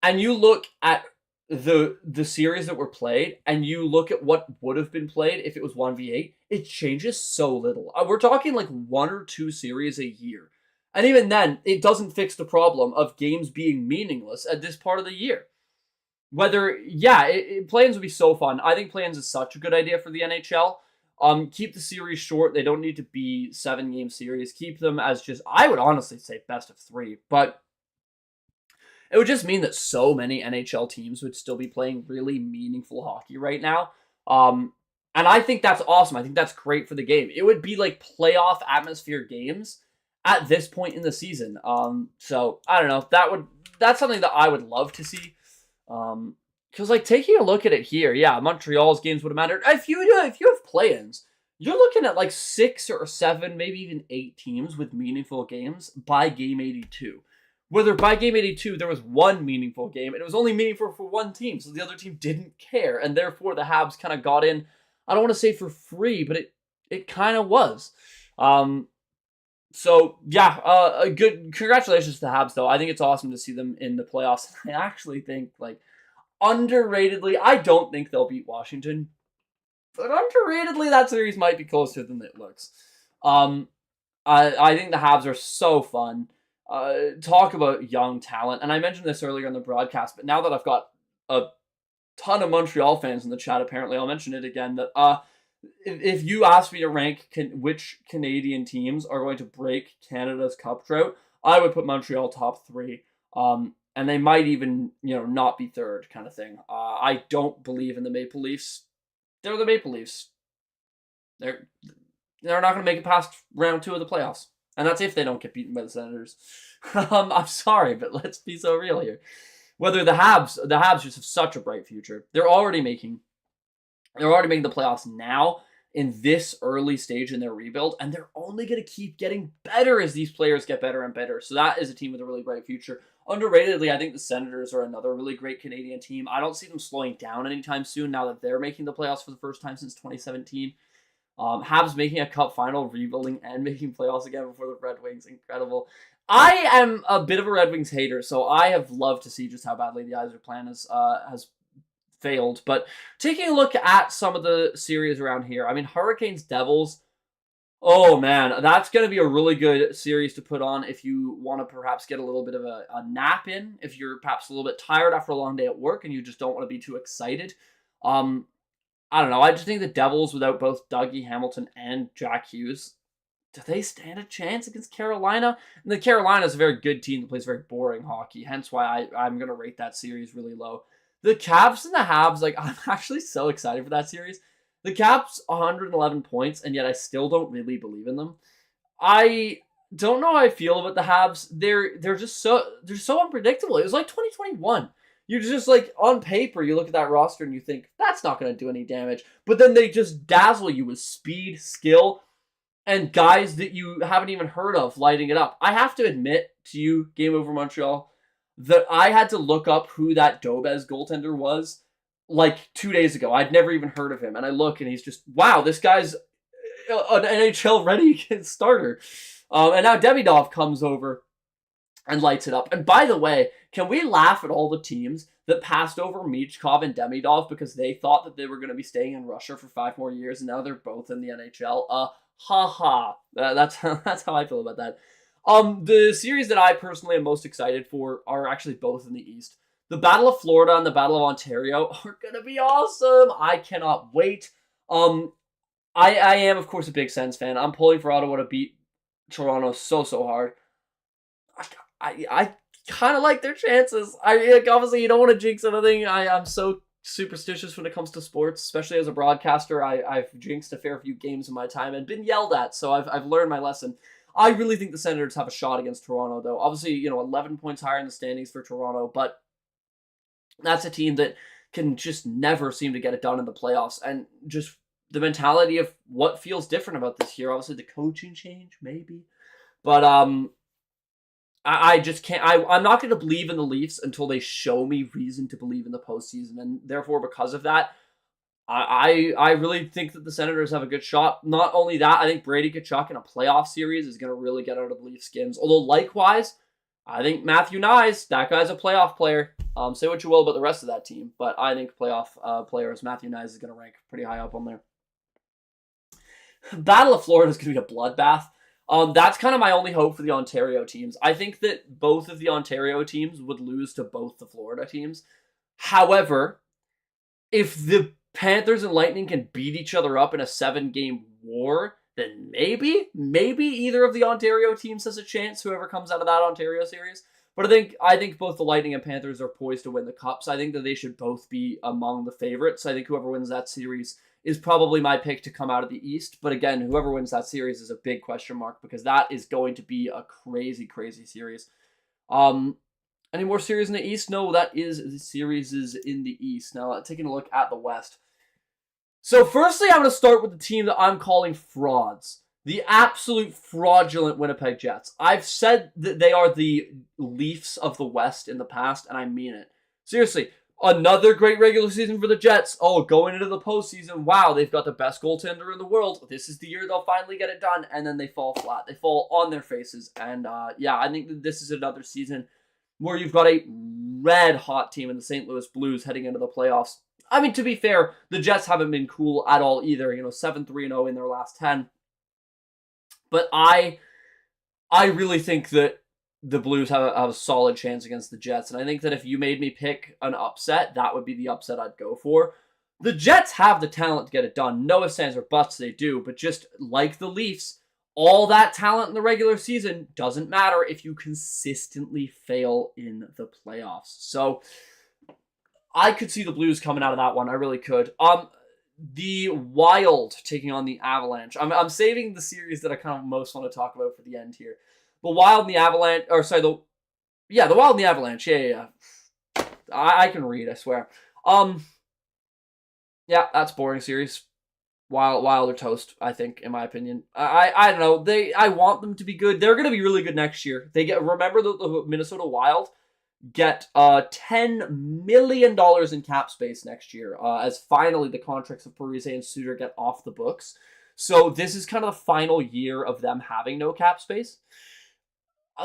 and you look at the series that were played, and you look at what would have been played if it was 1v8, it changes so little. We're talking like 1 or 2 series a year. And even then, it doesn't fix the problem of games being meaningless at this part of the year. Play-ins would be so fun. I think play-ins is such a good idea for the NHL. Keep the series short. They don't need to be 7-game series. Keep them as just, I would honestly say best of 3, but it would just mean that so many NHL teams would still be playing really meaningful hockey right now. And I think that's awesome. I think that's great for the game. It would be like playoff atmosphere games at this point in the season. So I don't know. That's something that I would love to see. Because taking a look at it here, yeah, Montreal's games would have mattered. If you have play-ins, you're looking at 6 or 7, maybe even 8 teams with meaningful games by game 82. Whether by game 82 there was one meaningful game, and it was only meaningful for one team, so the other team didn't care, and therefore the Habs kind of got in, I don't want to say for free, but it kind of was. So yeah, a good congratulations to the Habs though. I think it's awesome to see them in the playoffs. I actually think underratedly, I don't think they'll beat Washington, but underratedly that series might be closer than it looks. I think the Habs are so fun. Talk about young talent, and I mentioned this earlier in the broadcast, but now that I've got a ton of Montreal fans in the chat, apparently I'll mention it again, that if you ask me to rank which Canadian teams are going to break Canada's cup drought, I would put Montreal top 3, and they might even, not be third kind of thing. I don't believe in the Maple Leafs. They're the Maple Leafs. They're not going to make it past round 2 of the playoffs. And that's if they don't get beaten by the Senators. I'm sorry, but let's be so real here. Whether the Habs just have such a bright future. They're already making the playoffs now in this early stage in their rebuild, and they're only going to keep getting better as these players get better and better. So that is a team with a really bright future. Underratedly, I think the Senators are another really great Canadian team. I don't see them slowing down anytime soon now that they're making the playoffs for the first time since 2017. Habs making a cup final, rebuilding, and making playoffs again before the Red Wings. Incredible. I am a bit of a Red Wings hater, so I have loved to see just how badly the Yzer plan has failed. But taking a look at some of the series around here, I mean, Hurricanes, Devils, oh man, that's going to be a really good series to put on if you want to perhaps get a little bit of a nap in, if you're perhaps a little bit tired after a long day at work and you just don't want to be too excited. I don't know. I just think the Devils, without both Dougie Hamilton and Jack Hughes, do they stand a chance against Carolina? And the Carolina is a very good team that plays very boring hockey, hence why I'm going to rate that series really low. The Caps and the Habs, I'm actually so excited for that series. The Caps, 111 points, and yet I still don't really believe in them. I don't know how I feel about the Habs. They're just so unpredictable. It was like 2021. You're just on paper, you look at that roster and you think, that's not going to do any damage. But then they just dazzle you with speed, skill, and guys that you haven't even heard of lighting it up. I have to admit to you, Game Over Montreal, that I had to look up who that Dobez goaltender was 2 days ago. I'd never even heard of him. And I look and he's just, wow, this guy's an NHL ready starter. And now Demidov comes over and lights it up. And by the way, can we laugh at all the teams that passed over Michkov and Demidov because they thought that they were going to be staying in Russia for 5 more years, and now they're both in the NHL? That's how I feel about that. The series that I personally am most excited for are actually both in the East. The Battle of Florida and the Battle of Ontario are going to be awesome. I cannot wait. I am, of course, a big Sens fan. I'm pulling for Ottawa to beat Toronto so hard. I kind of like their chances. Obviously, you don't want to jinx anything. I'm so superstitious when it comes to sports, especially as a broadcaster. I've jinxed a fair few games in my time and been yelled at, so I've learned my lesson. I really think the Senators have a shot against Toronto, though. Obviously, 11 points higher in the standings for Toronto, but that's a team that can just never seem to get it done in the playoffs, and just the mentality of what feels different about this year. Obviously, the coaching change, maybe, but I just can't. I'm not going to believe in the Leafs until they show me reason to believe in the postseason, and therefore, because of that, I really think that the Senators have a good shot. Not only that, I think Brady Tkachuk in a playoff series is going to really get out of the Leafs' skins. Although, likewise, I think Matthew Knies, that guy's a playoff player. Say what you will about the rest of that team, but I think playoff players, Matthew Knies is going to rank pretty high up on there. Battle of Florida is going to be a bloodbath. That's kind of my only hope for the Ontario teams. I think that both of the Ontario teams would lose to both the Florida teams. However, if the Panthers and Lightning can beat each other up in a 7-game war, then maybe either of the Ontario teams has a chance, whoever comes out of that Ontario series. But I think both the Lightning and Panthers are poised to win the Cups. I think that they should both be among the favorites. I think whoever wins that series is probably my pick to come out of the East. But again, whoever wins that series is a big question mark, because that is going to be a crazy series. Any more series in the East? No, that is the series is in the East. Now, taking a look at the West. So firstly, I'm going to start with the team that I'm calling frauds. The absolute fraudulent Winnipeg Jets. I've said that they are the Leafs of the West in the past, and I mean it. Seriously, another great regular season for the Jets. Oh, going into the postseason, wow, they've got the best goaltender in the world. This is the year they'll finally get it done, and then they fall flat. They fall on their faces, and I think that this is another season where you've got a red-hot team in the St. Louis Blues heading into the playoffs. I mean, to be fair, the Jets haven't been cool at all either. 7-3-0 in their last 10. But I really think that the Blues have a solid chance against the Jets. And I think that if you made me pick an upset, that would be the upset I'd go for. The Jets have the talent to get it done. No ifs, ands, or buts, they do. But just like the Leafs, all that talent in the regular season doesn't matter if you consistently fail in the playoffs. So I could see the Blues coming out of that one. I really could. The Wild taking on the Avalanche. I'm saving the series that I kind of most want to talk about for the end here. The Wild and the Avalanche, the Wild and the Avalanche. Yeah. I can read, I swear. Yeah, that's boring series. Wild or toast, I think, in my opinion. I don't know. I want them to be good. They're going to be really good next year. Remember the Minnesota Wild get $10 million in cap space next year, as finally the contracts of Parise and Suter get off the books. So this is kind of the final year of them having no cap space.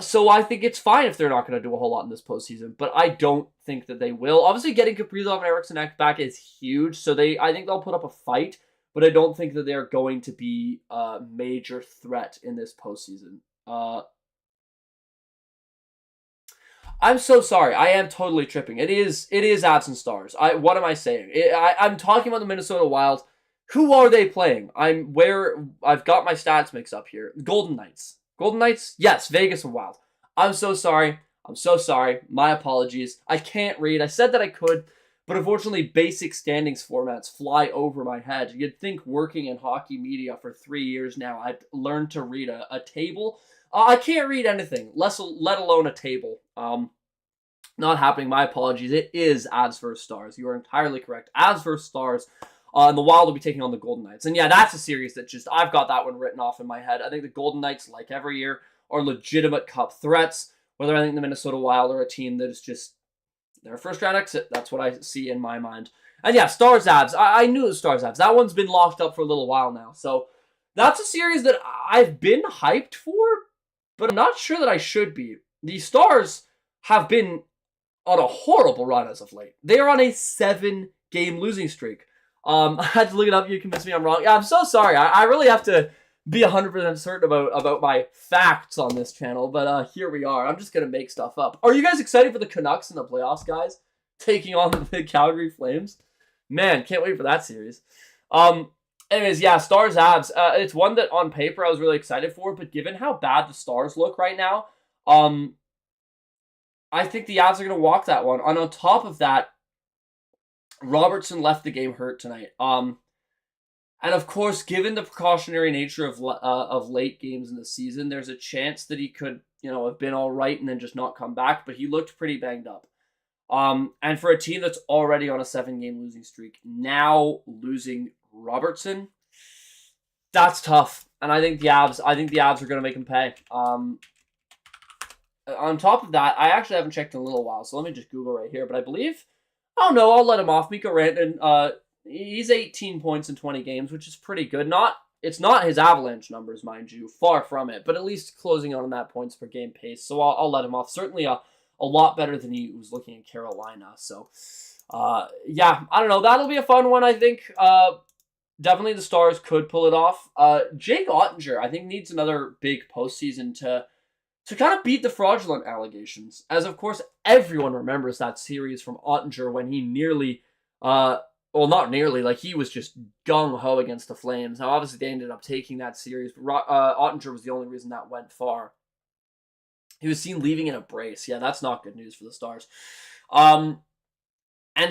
So I think it's fine if they're not going to do a whole lot in this postseason, but I don't think that they will. Obviously, getting Kaprizov and Eriksson Ek back is huge, so I think they'll put up a fight, but I don't think that they're going to be a major threat in this postseason. I'm so sorry. I am totally tripping. It is Avs and Stars. What am I saying? I'm talking about the Minnesota Wild. Who are they playing? I've got my stats mixed up here. Golden Knights. Golden Knights? Yes, Vegas and Wild. I'm so sorry. My apologies. I can't read. I said that I could, but unfortunately basic standings formats fly over my head. You'd think working in hockey media for 3 years now, I'd learned to read a table. I can't read anything, let alone a table. Not happening. My apologies. It is Avs vs. Stars. You are entirely correct. Avs vs. Stars. And the Wild will be taking on the Golden Knights. And yeah, that's a series that I've got that one written off in my head. I think the Golden Knights, like every year, are legitimate cup threats. Whether I think the Minnesota Wild are a team that is just their first round exit. That's what I see in my mind. And yeah, Stars Avs. I knew it was Stars Avs. That one's been locked up for a little while now. So that's a series that I've been hyped for, but I'm not sure that I should be. the Stars have been on a horrible run as of late. They are on a 7-game losing streak. I had to look it up. You convinced me I'm wrong. Yeah, I'm so sorry. I really have to be 100% certain about my facts on this channel, but here we are. I'm just going to make stuff up. Are you guys excited for the Canucks in the playoffs, guys? Taking on the Calgary Flames? Man, can't wait for that series. Anyways, yeah, Stars Avs. It's one that on paper I was really excited for, but given how bad the Stars look right now, I think the Avs are going to walk that one. And on top of that, Robertson left the game hurt tonight. And of course, given the precautionary nature of late games in the season, there's a chance that he could, have been all right and then just not come back. But he looked pretty banged up. And for a team that's already on a 7-game losing streak, now losing Robertson, that's tough. And I think the Avs are going to make him pay. On top of that, I actually haven't checked in a little while, so let me just Google right here. But I believe, oh no, I'll let him off. Mikko Rantanen, he's 18 points in 20 games, which is pretty good. It's not his Avalanche numbers, mind you, far from it, but at least closing on that points per game pace. So I'll let him off. Certainly a lot better than he was looking in Carolina. So, yeah, I don't know. That'll be a fun one, I think. Definitely the Stars could pull it off. Jake Ottinger, I think, needs another big postseason to kind of beat the fraudulent allegations. As, of course, everyone remembers that series from Ottinger when he nearly, not nearly, like he was just gung-ho against the Flames. Now, obviously, they ended up taking that series, but Ottinger was the only reason that went far. He was seen leaving in a brace. Yeah, that's not good news for the Stars. And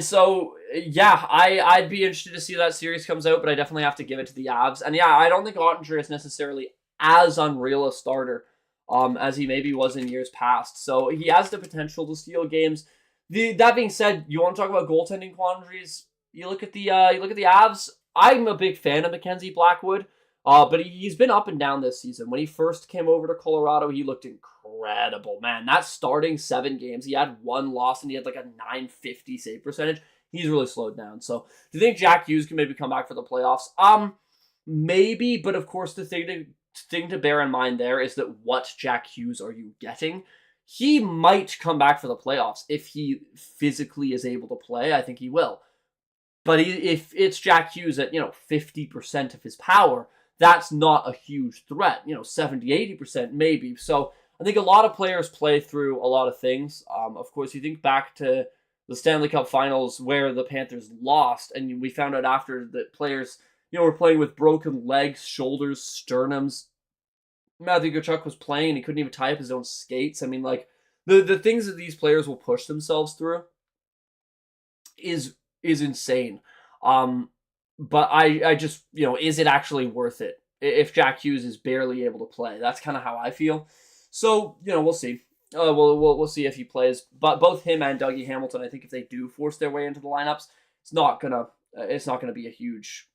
so, yeah, I'd be interested to see how that series comes out, but I definitely have to give it to the Avs. And yeah, I don't think Ottinger is necessarily as unreal a starter as he maybe was in years past. So he has the potential to steal games. That being said, you want to talk about goaltending quandaries? You look at the Avs. I'm a big fan of Mackenzie Blackwood. But he's been up and down this season. When he first came over to Colorado, he looked incredible, man. That starting 7 games, he had 1 loss and he had like a .950 save percentage. He's really slowed down. So, do you think Jack Hughes can maybe come back for the playoffs? Maybe, but of course the thing to bear in mind there is that what Jack Hughes are you getting? He might come back for the playoffs if he physically is able to play. I think he will. But if it's Jack Hughes at 50% of his power, that's not a huge threat. 70, 80% maybe. So I think a lot of players play through a lot of things. Of course, you think back to the Stanley Cup Finals where the Panthers lost, and we found out after that players, were playing with broken legs, shoulders, sternums. Matthew Tkachuk was playing, he couldn't even tie up his own skates. I mean, like, the things that these players will push themselves through is insane. But I just, is it actually worth it if Jack Hughes is barely able to play? That's kind of how I feel. So, we'll see. We'll see if he plays. But both him and Dougie Hamilton, I think if they do force their way into the lineups, it's not gonna be a huge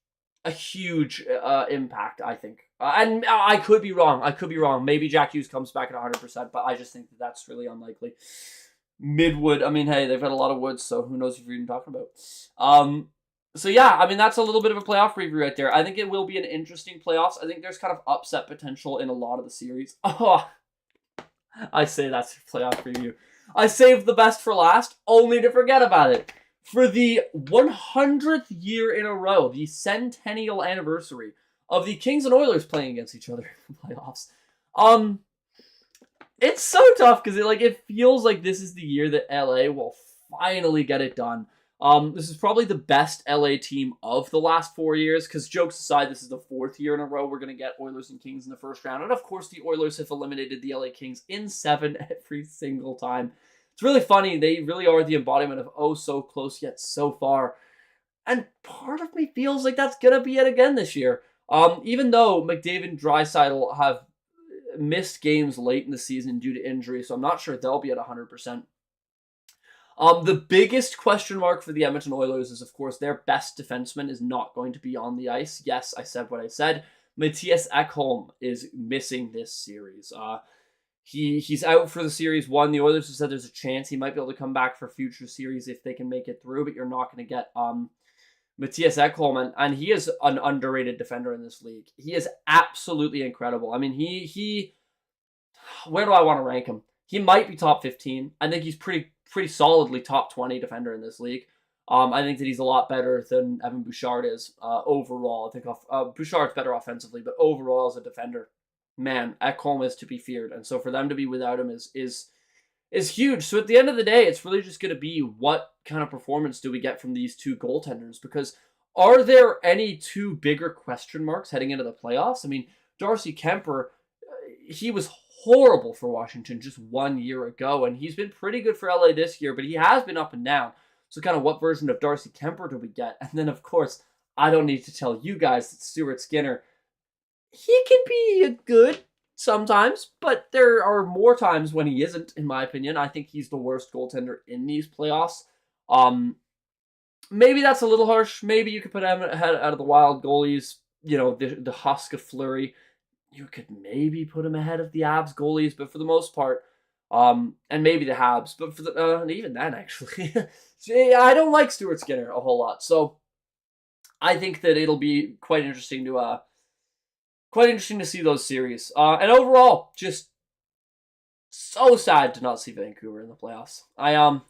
impact, I think. And I could be wrong. Maybe Jack Hughes comes back at 100%, but I just think that's really unlikely. Midwood, I mean, hey, they've had a lot of woods, so who knows if you're even talking about. So yeah, I mean, that's a little bit of a playoff preview right there. I think it will be an interesting playoffs. I think there's kind of upset potential in a lot of the series. Oh, I say that's a playoff preview. I saved the best for last, only to forget about it. For the 100th year in a row, the centennial anniversary of the Kings and Oilers playing against each other in the playoffs. It's so tough because it feels like this is the year that LA will finally get it done. This is probably the best LA team of the last 4 years, because jokes aside, this is the 4th year in a row we're going to get Oilers and Kings in the first round. And of course, the Oilers have eliminated the LA Kings in 7 every single time. It's really funny. They really are the embodiment of oh so close yet so far. And part of me feels like that's going to be it again this year. Even though McDavid and Draisaitl have missed games late in the season due to injury, so I'm not sure they'll be at 100%. The biggest question mark for the Edmonton Oilers is, of course, their best defenseman is not going to be on the ice. Yes, I said what I said. Matthias Ekholm is missing this series. He's out for the series 1. The Oilers have said there's a chance he might be able to come back for future series if they can make it through, but you're not going to get Matthias Ekholm, and he is an underrated defender in this league. He is absolutely incredible. I mean, he where do I want to rank him? he might be top 15. I think he's pretty solidly top 20 defender in this league. I think that he's a lot better than Evan Bouchard is overall. I think Bouchard's better offensively, but overall as a defender, man, Ekholm is to be feared. And so for them to be without him is huge. So at the end of the day, it's really just going to be what kind of performance do we get from these two goaltenders? Because are there any two bigger question marks heading into the playoffs? I mean, Darcy Kemper, he was horrible for Washington just 1 year ago, and he's been pretty good for LA this year, but he has been up and down. So kind of what version of Darcy Kemper do we get? And then, of course, I don't need to tell you guys that Stuart Skinner, he can be good sometimes, but there are more times when he isn't, in my opinion. I think he's the worst goaltender in these playoffs. Maybe that's a little harsh. Maybe you could put him ahead out of the Wild goalies, the Husk of Fleury. You could maybe put him ahead of the Avs goalies, but for the most part, and maybe the Habs, but for the even then actually, I don't like Stuart Skinner a whole lot. So I think that it'll be quite interesting to see those series. And overall, just so sad to not see Vancouver in the playoffs. I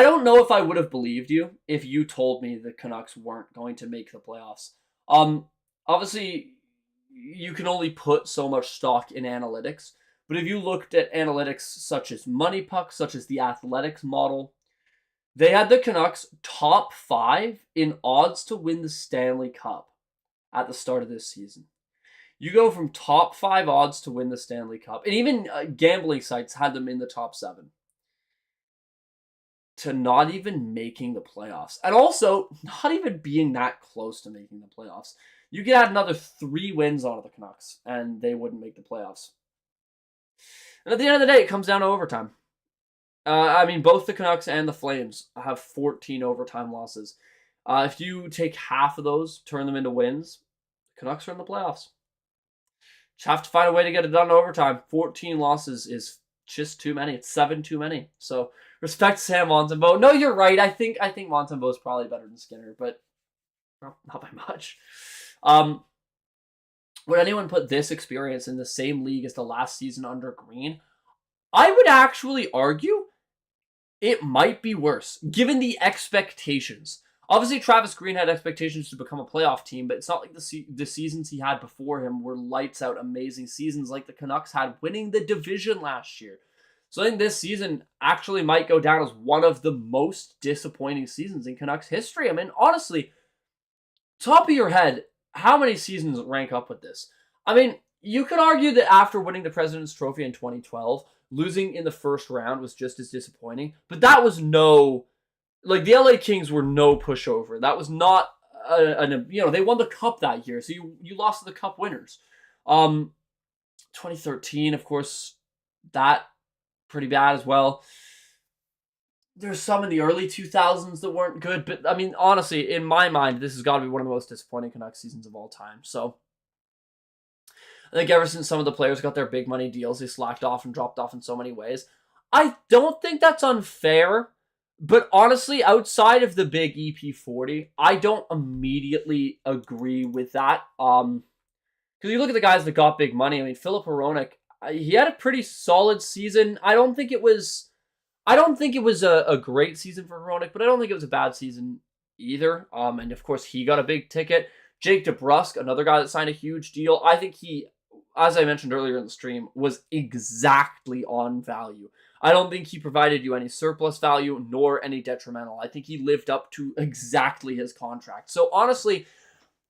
don't know if I would have believed you if you told me the Canucks weren't going to make the playoffs. Obviously, you can only put so much stock in analytics. But if you looked at analytics such as Money Puck, such as the Athletics model, they had the Canucks top 5 in odds to win the Stanley Cup at the start of this season. You go from top 5 odds to win the Stanley Cup, and even gambling sites had them in the top 7, to not even making the playoffs. And also, not even being that close to making the playoffs. You could add another 3 wins onto the Canucks, and they wouldn't make the playoffs. And at the end of the day, it comes down to overtime. Both the Canucks and the Flames have 14 overtime losses. If you take half of those, turn them into wins, the Canucks are in the playoffs. Just have to find a way to get it done in overtime. 14 losses is just too many. It's 7 too many. So respect Sam Montembeault. No, you're right. I think Montembeault is probably better than Skinner, but not by much. Would anyone put this experience in the same league as the last season under Green? I would actually argue it might be worse, given the expectations. Obviously, Travis Green had expectations to become a playoff team, but it's not like the seasons he had before him were lights out amazing seasons like the Canucks had winning the division last year. So I think this season actually might go down as one of the most disappointing seasons in Canucks history. I mean, honestly, top of your head, how many seasons rank up with this? I mean, you could argue that after winning the President's Trophy in 2012, losing in the first round was just as disappointing, but that was the LA Kings were no pushover. That was not they won the Cup that year, so you lost to the Cup winners. 2013, of course, that pretty bad as well. There's some in the early 2000s that weren't good, but I mean, honestly, in my mind, this has got to be one of the most disappointing Canucks seasons of all time. So I think ever since some of the players got their big money deals, they slacked off and dropped off in so many ways. I don't think that's unfair, but honestly, outside of the big EP40, I don't immediately agree with that. Because you look at the guys that got big money. I mean, Filip Hronek, he had a pretty solid season. I don't think it was a great season for Hronek, but I don't think it was a bad season either. And of course, he got a big ticket. Jake DeBrusk, another guy that signed a huge deal. I think he, as I mentioned earlier in the stream, was exactly on value. I don't think he provided you any surplus value nor any detrimental. I think he lived up to exactly his contract. So honestly,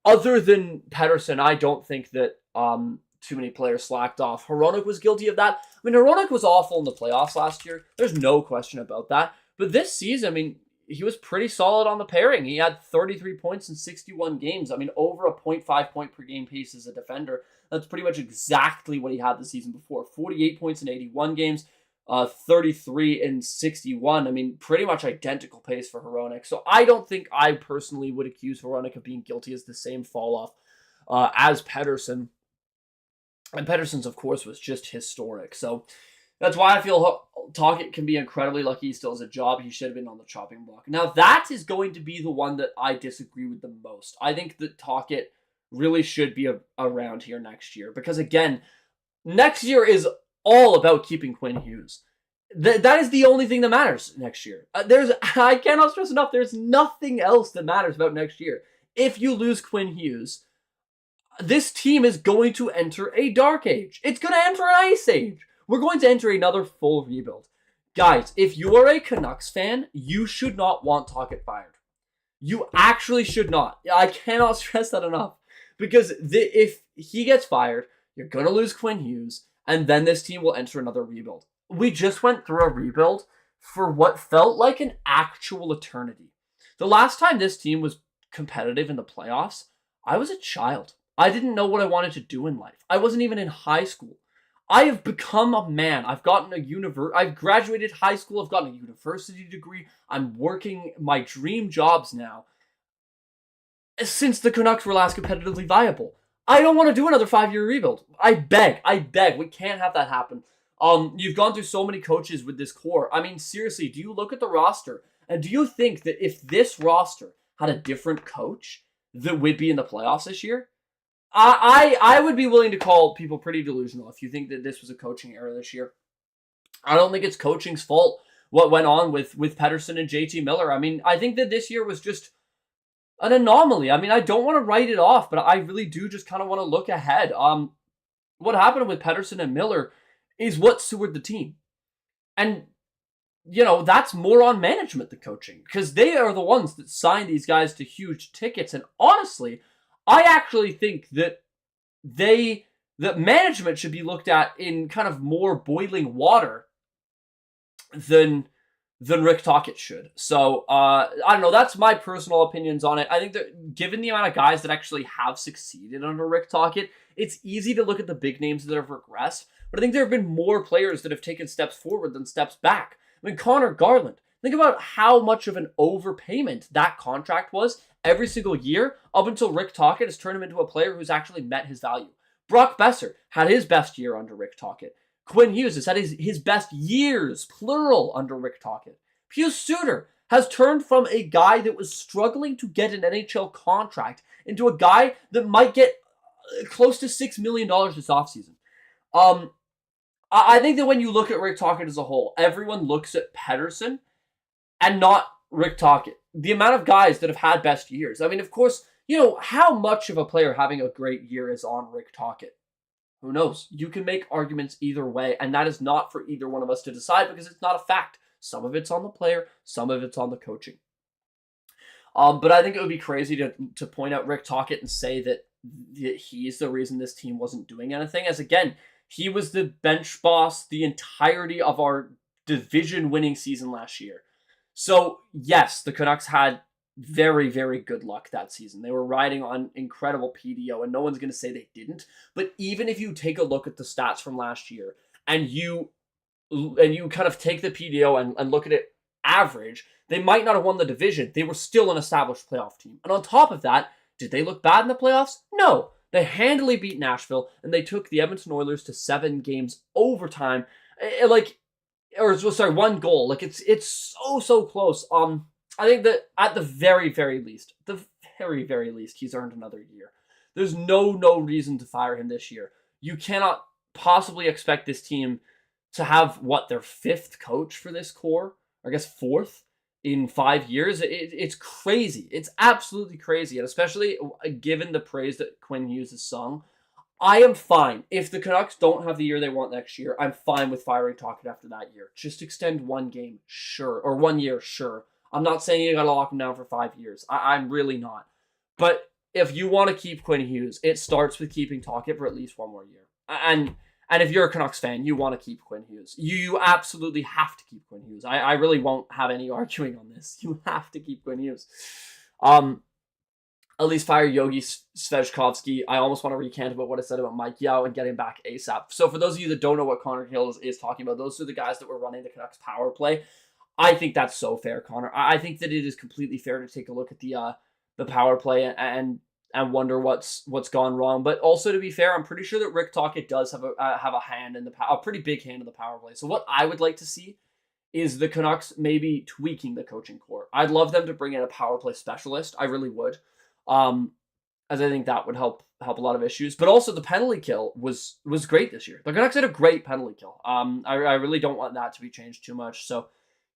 other than Pettersson, I don't think that too many players slacked off. Hronek was guilty of that. I mean, Hronek was awful in the playoffs last year. There's no question about that. But this season, I mean, he was pretty solid on the pairing. He had 33 points in 61 games. I mean, over a 0.5 point per game pace as a defender. That's pretty much exactly what he had the season before. 48 points in 81 games, 33 in 61. I mean, pretty much identical pace for Hronek. So I don't think I personally would accuse Hronek of being guilty as the same fall off as Pettersson. And Pettersson's, of course, was just historic. So that's why I feel Tocchet can be incredibly lucky he still has a job. He should have been on the chopping block. Now, that is going to be the one that I disagree with the most. I think that Tocchet really should be around here next year. Because, again, next year is all about keeping Quinn Hughes. That is the only thing that matters next year. I cannot stress enough, there's nothing else that matters about next year. If you lose Quinn Hughes, this team is going to enter a dark age. It's going to enter an ice age. We're going to enter another full rebuild. Guys, if you are a Canucks fan, you should not want Tocchet fired. You actually should not. I cannot stress that enough. Because if he gets fired, you're going to lose Quinn Hughes, and then this team will enter another rebuild. We just went through a rebuild for what felt like an actual eternity. The last time this team was competitive in the playoffs, I was a child. I didn't know what I wanted to do in life. I wasn't even in high school. I have become a man. I've graduated high school. I've gotten a university degree. I'm working my dream jobs now. Since the Canucks were last competitively viable, I don't want to do another 5-year rebuild. I beg. We can't have that happen. You've gone through so many coaches with this core. I mean, seriously, do you look at the roster and do you think that if this roster had a different coach, that we'd be in the playoffs this year? I would be willing to call people pretty delusional if you think that this was a coaching error this year. I don't think it's coaching's fault what went on with Pettersson and JT Miller. I mean, I think that this year was just an anomaly. I mean, I don't want to write it off, but I really do just kind of want to look ahead. What happened with Pettersson and Miller is what sewered the team. And, that's more on management than coaching, because they are the ones that signed these guys to huge tickets. And honestly, I actually think that management should be looked at in kind of more boiling water than Rick Tocchet should. So, I don't know. That's my personal opinions on it. I think that given the amount of guys that actually have succeeded under Rick Tocchet, it's easy to look at the big names that have regressed. But I think there have been more players that have taken steps forward than steps back. I mean, Connor Garland. Think about how much of an overpayment that contract was every single year up until Rick Tocchet has turned him into a player who's actually met his value. Brock Besser had his best year under Rick Tocchet. Quinn Hughes has had his best years, plural, under Rick Tocchet. Pius Suter has turned from a guy that was struggling to get an NHL contract into a guy that might get close to $6 million this offseason. I think that when you look at Rick Tocchet as a whole, everyone looks at Pettersson and not Rick Tocchet. The amount of guys that have had best years. I mean, of course, how much of a player having a great year is on Rick Tocchet? Who knows? You can make arguments either way, and that is not for either one of us to decide because it's not a fact. Some of it's on the player, some of it's on the coaching. But I think it would be crazy to point out Rick Tocchet and say that he's the reason this team wasn't doing anything. As again, he was the bench boss the entirety of our division-winning season last year. So, yes, the Canucks had very, very good luck that season. They were riding on incredible PDO, and no one's going to say they didn't. But even if you take a look at the stats from last year, and you kind of take the PDO and look at it average, they might not have won the division. They were still an established playoff team. And on top of that, did they look bad in the playoffs? No. They handily beat Nashville, and they took the Edmonton Oilers to 7 games overtime. 1 goal. Like, it's so close. I think that at the very, very least, he's earned another year. There's no reason to fire him this year. You cannot possibly expect this team to have, their 5th coach for this core? Or I guess 4th in 5 years? It's crazy. It's absolutely crazy. And especially given the praise that Quinn Hughes has sung, I am fine. If the Canucks don't have the year they want next year, I'm fine with firing Tocchet after that year. Just extend 1 game, sure. Or 1 year, sure. I'm not saying you gotta lock him down for 5 years. I'm really not. But if you want to keep Quinn Hughes, it starts with keeping Tocchet for at least 1 more year. And if you're a Canucks fan, you want to keep Quinn Hughes. You absolutely have to keep Quinn Hughes. I really won't have any arguing on this. You have to keep Quinn Hughes. At least fire Yogi Svechkovsky. I almost want to recant about what I said about Mike Yao and get him back ASAP. So for those of you that don't know what Connor Hill is talking about, those are the guys that were running the Canucks power play. I think that's so fair, Connor. I think that it is completely fair to take a look at the power play and wonder what's gone wrong. But also, to be fair, I'm pretty sure that Rick Tocchet does have a hand in a pretty big hand in the power play. So what I would like to see is the Canucks maybe tweaking the coaching core. I'd love them to bring in a power play specialist. I really would. as I think that would help a lot of issues. But also the penalty kill was great this year. The Canucks had a great penalty kill. I really don't want that to be changed too much. So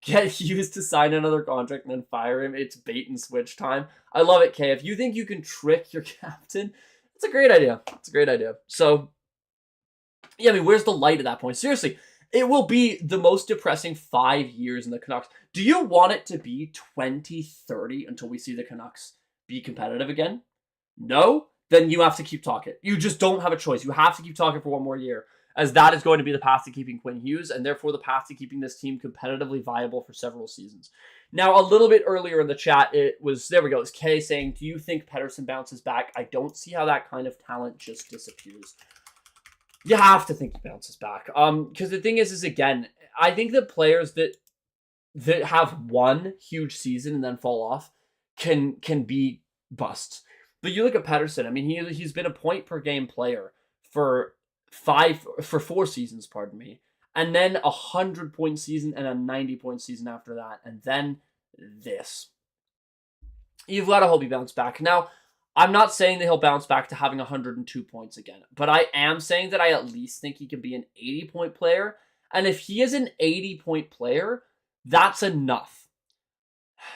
get Hughes to sign another contract and then fire him. It's bait and switch time. I love it, Kay. If you think you can trick your captain, it's a great idea. It's a great idea. So, yeah, I mean, where's the light at that point? Seriously, it will be the most depressing 5 years in the Canucks. Do you want it to be 2030 until we see the Canucks be competitive again? No? Then you have to keep talking. You just don't have a choice. You have to keep talking for one more year, as that is going to be the path to keeping Quinn Hughes, and therefore the path to keeping this team competitively viable for several seasons. Now, a little bit earlier in the chat, there we go, it's Kay saying, do you think Pettersson bounces back? I don't see how that kind of talent just disappears. You have to think he bounces back. Because the thing is again, I think that players that have one huge season and then fall off can be busts. But you look at Pettersson, I mean, he's been a point per game player for 4 seasons, pardon me. And then a 100-point season and a 90-point season after that. And then this. You've got to hope he bounces back. Now, I'm not saying that he'll bounce back to having 102 points again. But I am saying that I at least think he can be an 80-point player. And if he is an 80-point player, that's enough.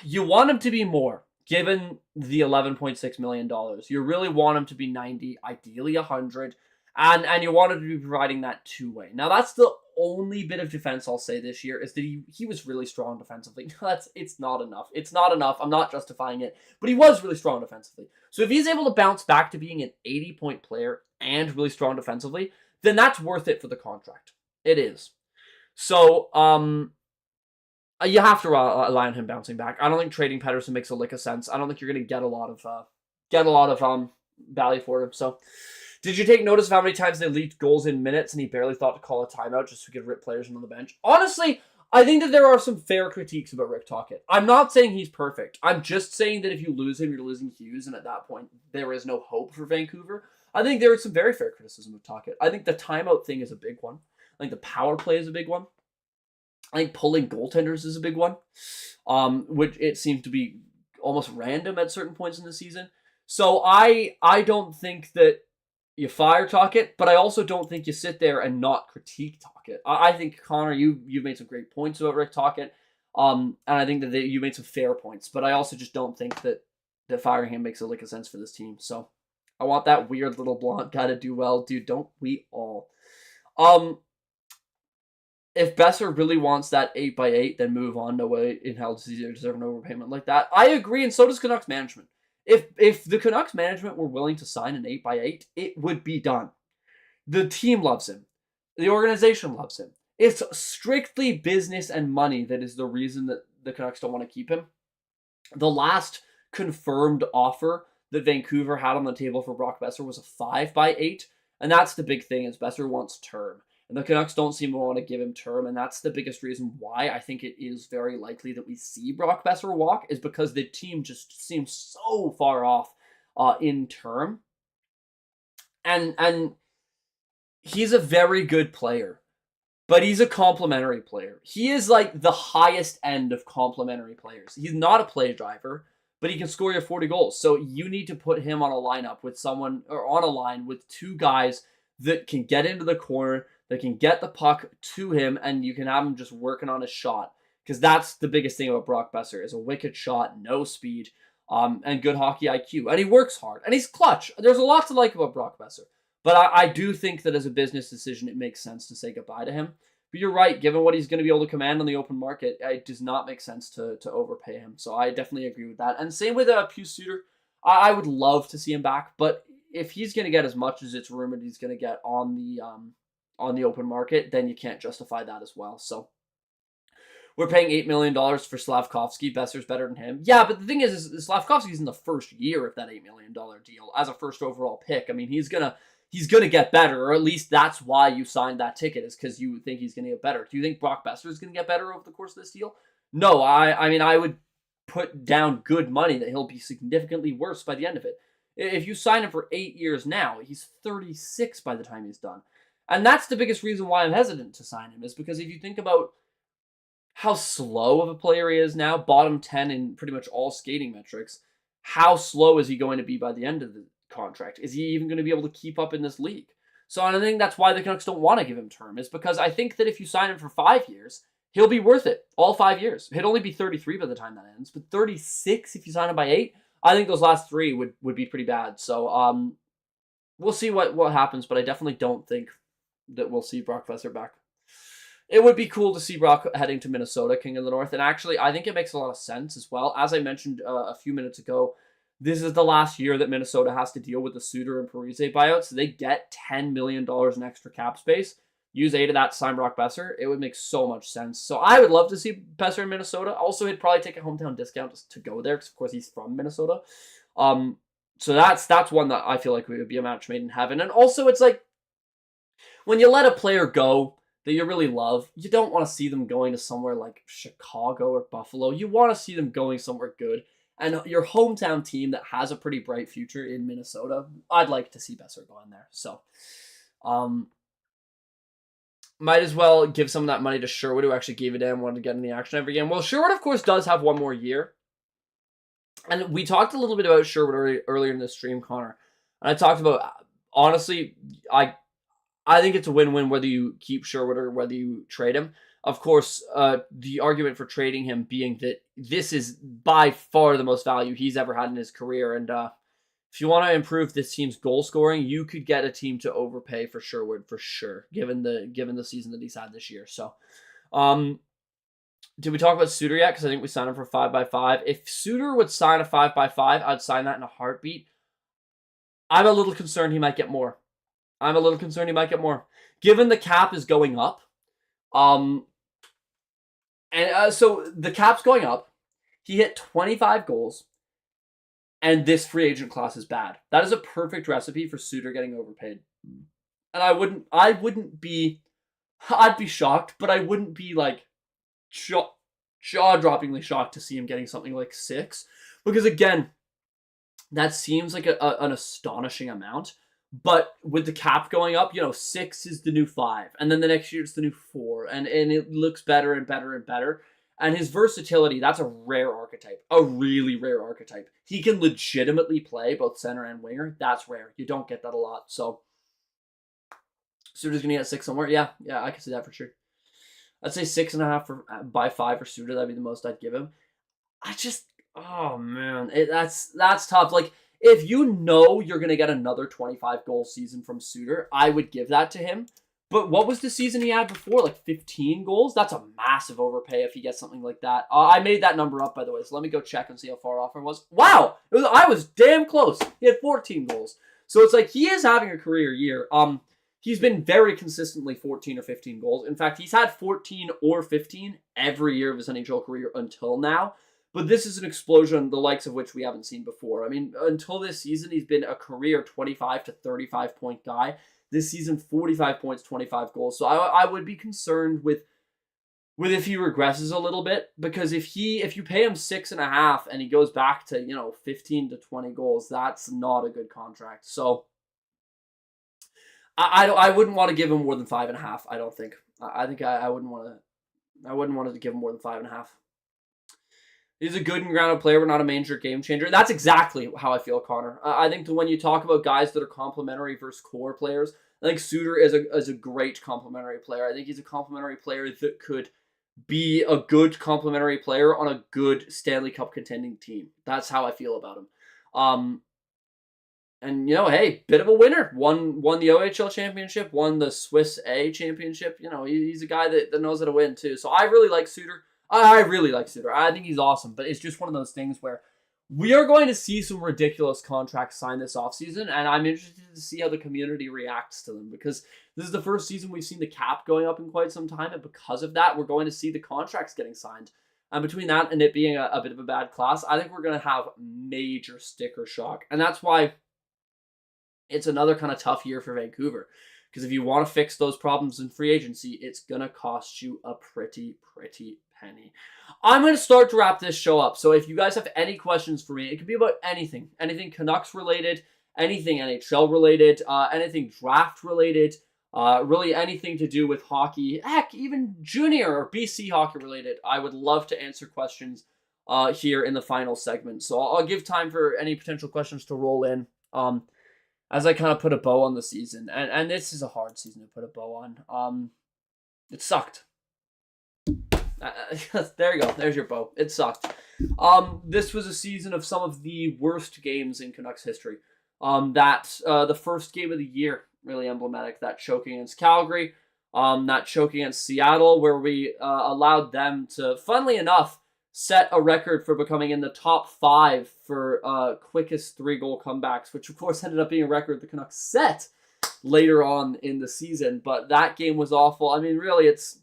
You want him to be more, given the $11.6 million. You really want him to be 90, ideally 100. And you want him to be providing that two-way. Now, that's the only bit of defense I'll say this year, is that he was really strong defensively. It's not enough. It's not enough. I'm not justifying it. But he was really strong defensively. So if he's able to bounce back to being an 80-point player and really strong defensively, then that's worth it for the contract. It is. So, you have to rely on him bouncing back. I don't think trading Pettersson makes a lick of sense. I don't think you're going to get a lot of value for him. So, did you take notice of how many times they leaked goals in minutes and he barely thought to call a timeout just so he could rip players on the bench? Honestly, I think that there are some fair critiques about Rick Tocchet. I'm not saying he's perfect. I'm just saying that if you lose him, you're losing Hughes, and at that point, there is no hope for Vancouver. I think there is some very fair criticism of Tocchet. I think the timeout thing is a big one. I think the power play is a big one. I think pulling goaltenders is a big one, which it seemed to be almost random at certain points in the season. So I don't think that you fire Tocchet, but I also don't think you sit there and not critique Tocchet. I think, Connor, you've made some great points about Rick Tocchet, and I think that you made some fair points, but I also just don't think that firing him makes a lick of sense for this team. So I want that weird little blonde guy to do well. Dude, don't we all? If Besser really wants that 8x8, then move on. No way in hell does he deserve an overpayment like that. I agree, and so does Canucks management. If the Canucks management were willing to sign an 8x8, it would be done. The team loves him. The organization loves him. It's strictly business and money that is the reason that the Canucks don't want to keep him. The last confirmed offer that Vancouver had on the table for Brock Besser was a 5x8, and that's the big thing, is Besser wants term. And the Canucks don't seem to want to give him term, and that's the biggest reason why I think it is very likely that we see Brock Besser walk, is because the team just seems so far off in term. And he's a very good player, but he's a complimentary player. He is like the highest end of complimentary players. He's not a play driver, but he can score you 40 goals. So you need to put him on a lineup with someone, or on a line with two guys that can get into the corner, that can get the puck to him, and you can have him just working on his shot. Because that's the biggest thing about Brock Besser, is a wicked shot, no speed, and good hockey IQ. And he works hard, and he's clutch. There's a lot to like about Brock Besser. But I do think that as a business decision, it makes sense to say goodbye to him. But you're right, given what he's going to be able to command on the open market, it does not make sense to overpay him. So I definitely agree with that. And same with Pius Suter. I would love to see him back, but if he's going to get as much as it's rumored he's going to get on the open market, then you can't justify that as well. So we're paying $8 million for Slavkovsky. Besser's better than him. Yeah, but the thing is Slavkovsky's in the first year of that $8 million deal as a first overall pick. I mean, he's gonna get better, or at least that's why you signed that ticket, is because you think he's gonna get better. Do you think Brock Besser is gonna get better over the course of this deal? No, I mean, I would put down good money that he'll be significantly worse by the end of it. If you sign him for 8 years now, he's 36 by the time he's done. And that's the biggest reason why I'm hesitant to sign him, is because if you think about how slow of a player he is now, bottom 10 in pretty much all skating metrics, how slow is he going to be by the end of contract? Is he even going to be able to keep up in this league? So I think that's why the Canucks don't want to give him term, is because I think that if you sign him for 5 years, he'll be worth it all 5 years. He'd only be 33 by the time that ends, but 36 if you sign him by 8. I think those last 3 would be pretty bad. So we'll see what happens, but I definitely don't think that we'll see Brock Besser back. It would be cool to see Brock heading to Minnesota, King of the North, and actually I think it makes a lot of sense as well. As I mentioned a few minutes ago, this is the last year that Minnesota has to deal with the Suter and Parise buyouts, so they get $10 million in extra cap space. Use 8 of that to sign Brock Besser. It would make so much sense. So I would love to see Besser in Minnesota. Also, he'd probably take a hometown discount to go there, because of course he's from Minnesota. So that's one that I feel like would be a match made in heaven. And also, it's like, when you let a player go that you really love, you don't want to see them going to somewhere like Chicago or Buffalo. You want to see them going somewhere good. And your hometown team that has a pretty bright future in Minnesota, I'd like to see Besser going there. So, might as well give some of that money to Sherwood, who actually gave a damn, wanted to get in the action every game. Well, Sherwood, of course, does have one more year. And we talked a little bit about Sherwood earlier in the stream, Connor. And I talked about, honestly, I think it's a win-win whether you keep Sherwood or whether you trade him. Of course, the argument for trading him being that this is by far the most value he's ever had in his career. And if you want to improve this team's goal scoring, you could get a team to overpay for Sherwood for sure, given the season that he's had this year. So, did we talk about Suter yet? Because I think we signed him for 5x5. If Suter would sign a 5x5, I'd sign that in a heartbeat. I'm a little concerned he might get more. Given the cap is going up, so the cap's going up. He hit 25 goals, and this free agent class is bad. That is a perfect recipe for Suter getting overpaid. And I'd be shocked, but I wouldn't be like jaw-droppingly shocked to see him getting something like 6, because again, that seems like an astonishing amount. But with the cap going up, 6 is the new 5. And then the next year it's the new 4. And it looks better and better and better. And his versatility, that's a rare archetype. A really rare archetype. He can legitimately play both center and winger. That's rare. You don't get that a lot. So, Suter's going to get 6 somewhere. Yeah, I can see that for sure. I'd say 6.5 by 5 for Suter. That'd be the most I'd give him. Oh man, that's tough. Like, if you know you're going to get another 25-goal season from Suter, I would give that to him. But what was the season he had before? Like 15 goals? That's a massive overpay if he gets something like that. I made that number up, by the way, so let me go check and see how far off I was. Wow! I was damn close. He had 14 goals. So it's like, he is having a career year. He's been very consistently 14 or 15 goals. In fact, he's had 14 or 15 every year of his NHL career until now. But this is an explosion, the likes of which we haven't seen before. I mean, until this season, he's been a career 25 to 35-point guy. This season, 45 points, 25 goals. So I would be concerned with if he regresses a little bit, because if you pay him 6.5 and he goes back to 15 to 20 goals, that's not a good contract. So I wouldn't want to give him more than 5.5. I don't think. I think I wouldn't want to give him more than 5.5. He's a good and grounded player, but not a major game changer. That's exactly how I feel, Connor. I think that when you talk about guys that are complementary versus core players, I think Suter is a great complementary player. I think he's a complementary player that could be a good complementary player on a good Stanley Cup contending team. That's how I feel about him. And hey, bit of a winner. Won the OHL championship, won the Swiss A championship. He's a guy that knows how to win too. So I really like Suter. I really like Suter. I think he's awesome, but it's just one of those things where we are going to see some ridiculous contracts signed this offseason, and I'm interested to see how the community reacts to them, because this is the first season we've seen the cap going up in quite some time, and because of that, we're going to see the contracts getting signed. And between that and it being a bit of a bad class, I think we're going to have major sticker shock, and that's why it's another kind of tough year for Vancouver. Because if you want to fix those problems in free agency, it's going to cost you a pretty penny. I'm going to start to wrap this show up. So if you guys have any questions for me, it could be about anything Canucks related, anything NHL related, anything draft related, really anything to do with hockey, heck, even junior or BC hockey related. I would love to answer questions here in the final segment. So I'll give time for any potential questions to roll in. as I kind of put a bow on the season, and this is a hard season to put a bow on. It sucked. There you go. There's your bow. It sucked. This was a season of some of the worst games in Canucks history. The first game of the year, really emblematic. That choke against Calgary. That choke against Seattle, where we allowed them to, funnily enough, set a record for becoming in the top 5 for quickest 3-goal comebacks, which of course ended up being a record the Canucks set later on in the season. But that game was awful. I mean, really, it's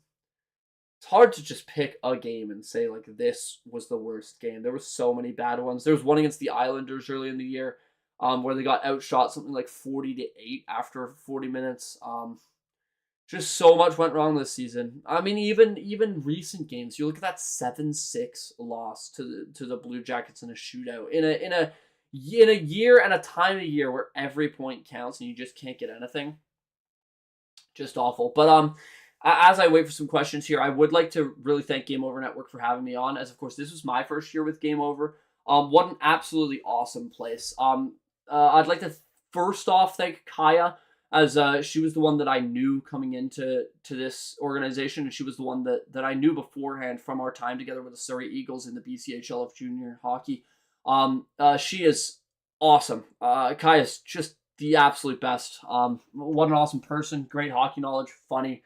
hard to just pick a game and say, like, this was the worst game. There were so many bad ones. There was one against the Islanders early in the year where they got outshot something like 40-8 after 40 minutes. Just so much went wrong this season. I mean, even recent games. You look at that 7-6 loss to the Blue Jackets in a shootout in a year and a time of year where every point counts and you just can't get anything. Just awful. But as I wait for some questions here, I would like to really thank Game Over Network for having me on. As of course, this was my first year with Game Over. What an absolutely awesome place. I'd like to first off thank Kaja, as she was the one that I knew coming into this organization, and she was the one that I knew beforehand from our time together with the Surrey Eagles in the BCHL of junior hockey. She is awesome. Kaja is just the absolute best. What an awesome person, great hockey knowledge, funny.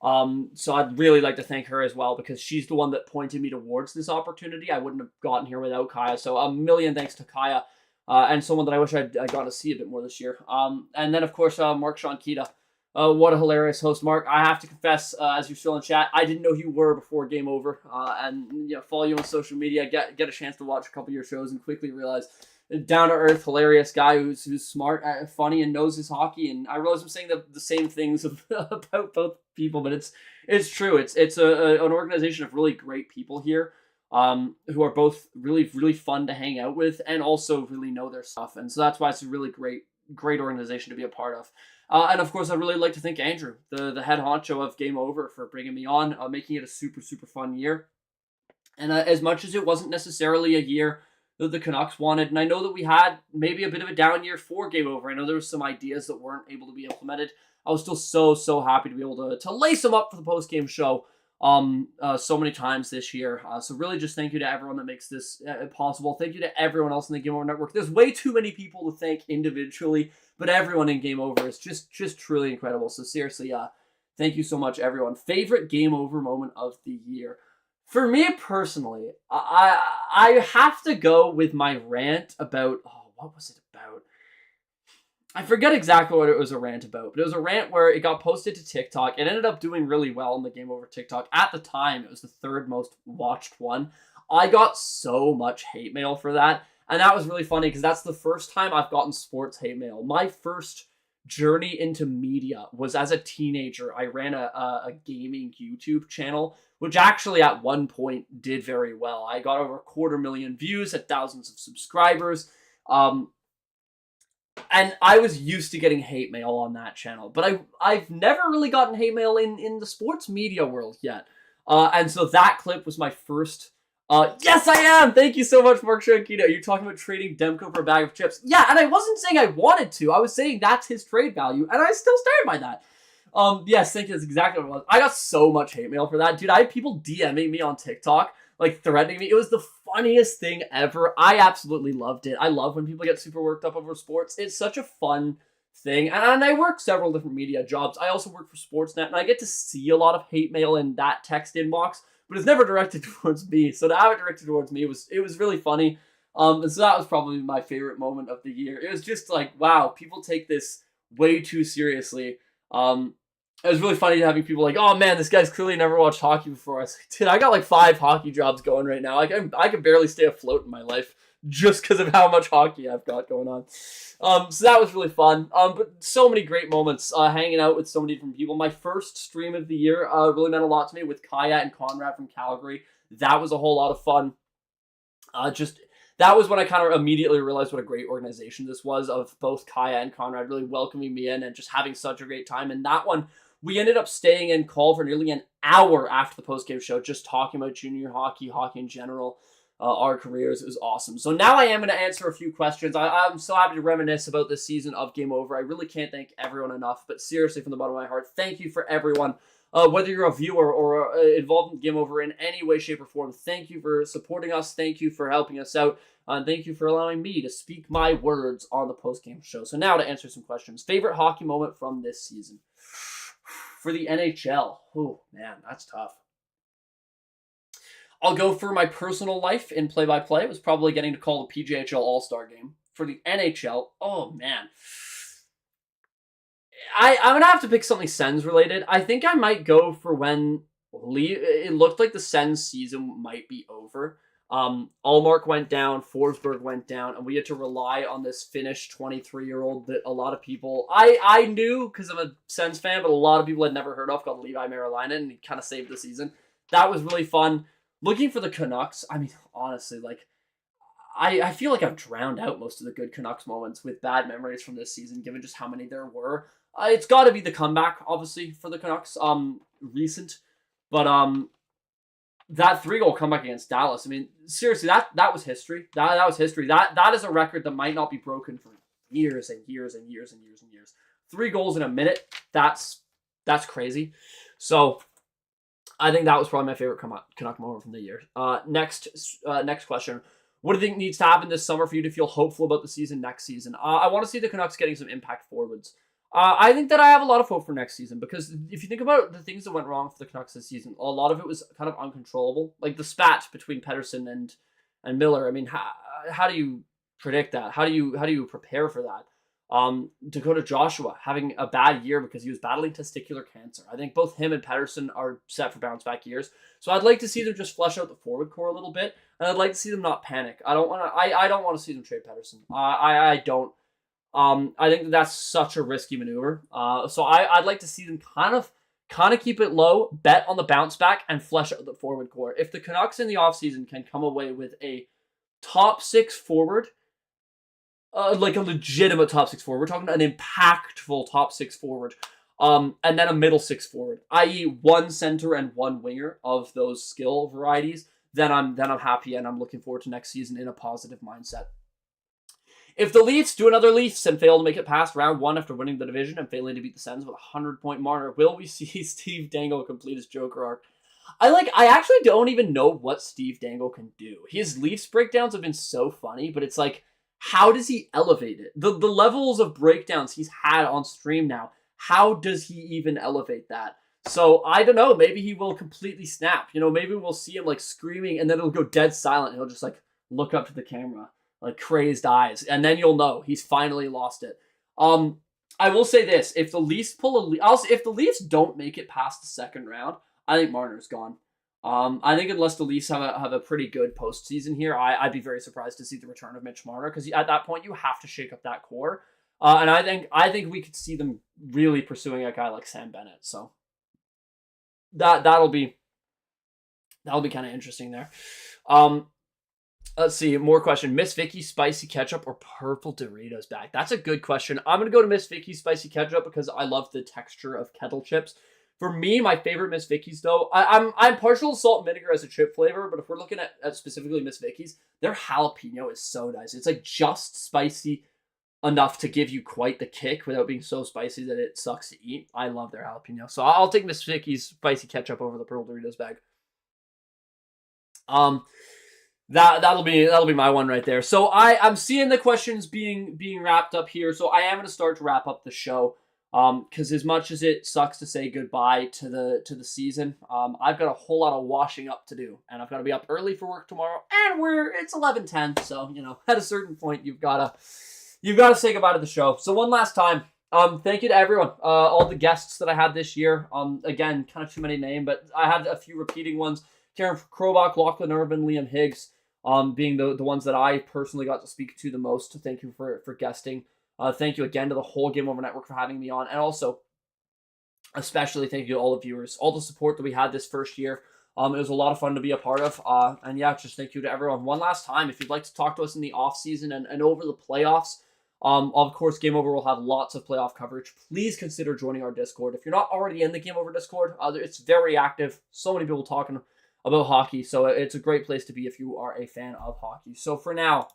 So I'd really like to thank her as well, because she's the one that pointed me towards this opportunity. I wouldn't have gotten here without Kaja. So a million thanks to Kaja. And someone that I wish I'd gotten to see a bit more this year. And then, of course, Mark Sianquita. What a hilarious host, Mark. I have to confess, as you're still in chat, I didn't know who you were before Game Over. And follow you on social media, get a chance to watch a couple of your shows, and quickly realize down-to-earth, hilarious guy who's smart, funny, and knows his hockey. And I realize I'm saying the same things about both people, but it's true. It's an organization of really great people here. Who are both really, really fun to hang out with and also really know their stuff. And so that's why it's a really great organization to be a part of. And of course, I'd really like to thank Andrew, the head honcho of Game Over, for bringing me on, making it a super, super fun year. And as much as it wasn't necessarily a year that the Canucks wanted, and I know that we had maybe a bit of a down year for Game Over. I know there were some ideas that weren't able to be implemented. I was still so happy to be able to lace them up for the post-game show so many times this year. So really just thank you to everyone that makes this possible. Thank you to everyone else in the Game Over Network. There's way too many people to thank individually, but everyone in Game Over is just truly incredible. So seriously, thank you so much, everyone. Favorite Game Over moment of the year? For me personally, I have to go with my rant about, what was it about? I forget exactly what it was a rant about, but it was a rant where it got posted to TikTok. It ended up doing really well in the Game Over TikTok. At the time, it was the 3rd most watched one. I got so much hate mail for that, and that was really funny because that's the first time I've gotten sports hate mail. My first journey into media was as a teenager. I ran a gaming YouTube channel, which actually at one point did very well. I got over 250,000 views, had thousands of subscribers. And I was used to getting hate mail on that channel, but I've never really gotten hate mail in the sports media world yet. And so that clip was my first. Yes, I am! Thank you so much, Mark Sianquita. You're talking about trading Demko for a bag of chips. Yeah, and I wasn't saying I wanted to. I was saying that's his trade value, and I still stand by that. Yes, thank you. That's exactly what it was. I got so much hate mail for that. Dude, I had people DMing me on TikTok, like threatening me. It was the funniest thing ever. I absolutely loved it. I love when people get super worked up over sports. It's such a fun thing. And I work several different media jobs. I also work for Sportsnet, and I get to see a lot of hate mail in that text inbox, but it's never directed towards me. So to have it directed towards me, it was really funny. And so that was probably my favorite moment of the year. It was just like, wow, people take this way too seriously. It was really funny having people like, oh man, this guy's clearly never watched hockey before. I was like, dude, I got like 5 hockey jobs going right now. I can barely stay afloat in my life just because of how much hockey I've got going on. So that was really fun. But so many great moments hanging out with so many different people. My first stream of the year really meant a lot to me with Kaja and Conrad from Calgary. That was a whole lot of fun. That was when I kind of immediately realized what a great organization this was, of both Kaja and Conrad really welcoming me in and just having such a great time. And that one, we ended up staying in call for nearly an hour after the postgame show, just talking about junior hockey in general. our careers. It was awesome. So now I am going to answer a few questions. I'm so happy to reminisce about this season of Game Over. I really can't thank everyone enough, but seriously, from the bottom of my heart, thank you for everyone. Whether you're a viewer or involved in Game Over in any way, shape, or form, thank you for supporting us. Thank you for helping us out. And thank you for allowing me to speak my words on the post-game show. So now to answer some questions. Favorite hockey moment from this season? For the NHL. Oh, man, that's tough. I'll go for my personal life in play-by-play. It was probably getting to call the PJHL All-Star game. For the NHL, oh, man. I'm going to have to pick something Sens related. I think I might go for when it looked like the Sens season might be over. Allmark went down, Forsberg went down, and we had to rely on this Finnish 23-year-old that a lot of people, I knew because I'm a Sens fan, but a lot of people had never heard of, called Levi Merilainen, and he kind of saved the season. That was really fun. Looking for the Canucks, I mean, honestly, like, I feel like I've drowned out most of the good Canucks moments with bad memories from this season, given just how many there were. It's got to be the comeback, obviously, for the Canucks, recent, but that 3-goal comeback against Dallas, I mean, seriously, that was history. That was history. That is a record that might not be broken for years and years and years and years and years. 3 goals in a minute, that's crazy. So I think that was probably my favorite Canuck moment from the year. Next question. What do you think needs to happen this summer for you to feel hopeful about the season next season? I want to see the Canucks getting some impact forwards. I think that I have a lot of hope for next season because if you think about the things that went wrong for the Canucks this season, a lot of it was kind of uncontrollable. Like the spat between Pettersson and Miller. I mean, how do you predict that? How do you prepare for that? Dakota Joshua having a bad year because he was battling testicular cancer. I think both him and Pettersson are set for bounce back years. So I'd like to see them just flesh out the forward core a little bit, and I'd like to see them not panic. I don't want to see them trade Pettersson. I don't. I think that's such a risky maneuver. So I'd like to see them kind of keep it low, bet on the bounce back, and flesh out the forward core. If the Canucks in the offseason can come away with a top 6 forward, like a legitimate top 6 forward. We're talking an impactful top 6 forward. And then a middle 6 forward, i.e. one center and one winger of those skill varieties. Then I'm happy and I'm looking forward to next season in a positive mindset. If the Leafs do another Leafs and fail to make it past round 1 after winning the division and failing to beat the Sens with a 100-point margin, will we see Steve Dangle complete his Joker arc? I actually don't even know what Steve Dangle can do. His Leafs breakdowns have been so funny, but it's like, how does he elevate it? The levels of breakdowns he's had on stream now, how does he even elevate that? So, I don't know, maybe he will completely snap. You know, maybe we'll see him, like, screaming, and then it'll go dead silent, and he'll just, like, look up to the camera, like, crazed eyes, and then you'll know he's finally lost it. I will say this, if the Leafs if the Leafs don't make it past the second round, I think Marner's gone. I think unless the Leafs have a pretty good postseason here, I'd be very surprised to see the return of Mitch Marner, because at that point you have to shake up that core. And I think we could see them really pursuing a guy like Sam Bennett. So that'll be kind of interesting there. Let's see, more question. Miss Vicky spicy ketchup or purple Doritos bag? That's a good question. I'm gonna go to Miss Vicky spicy ketchup because I love the texture of kettle chips. For me, my favorite Miss Vicky's though, I'm partial to salt and vinegar as a chip flavor, but if we're looking at specifically Miss Vicky's, their jalapeno is so nice. It's like just spicy enough to give you quite the kick without being so spicy that it sucks to eat. I love their jalapeno. So I'll take Miss Vicky's spicy ketchup over the purple Doritos bag. That'll be my one right there. So I'm seeing the questions being wrapped up here. So I am going to start to wrap up the show. Because as much as it sucks to say goodbye to the season, I've got a whole lot of washing up to do, and I've got to be up early for work tomorrow, and it's 11:10, so you know at a certain point you've got to say goodbye to the show. So one last time, thank you to everyone, all the guests that I had this year. Again, kind of too many names, but I had a few repeating ones: Karen Krobach, Lachlan Irvin, Liam Higgs, being the ones that I personally got to speak to the most. Thank you for guesting. Thank you again to the whole Game Over Network for having me on. And also, especially thank you to all the viewers, all the support that we had this first year. It was a lot of fun to be a part of. And yeah, just thank you to everyone. One last time, if you'd like to talk to us in the off season and over the playoffs, of course, Game Over will have lots of playoff coverage. Please consider joining our Discord. If you're not already in the Game Over Discord, it's very active. So many people talking about hockey. So it's a great place to be if you are a fan of hockey. So for now,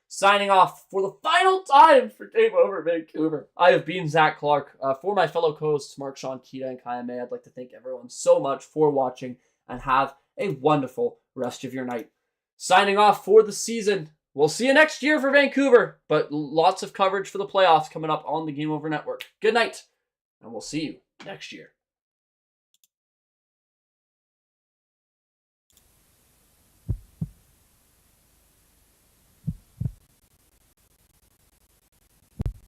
signing off for the final time for Game Over Vancouver. I have been Zach Clarke. For my fellow co-hosts Mark, Sianquita, and Kaja Antic, I'd like to thank everyone so much for watching and have a wonderful rest of your night. Signing off for the season. We'll see you next year for Vancouver, but lots of coverage for the playoffs coming up on the Game Over Network. Good night, and we'll see you next year.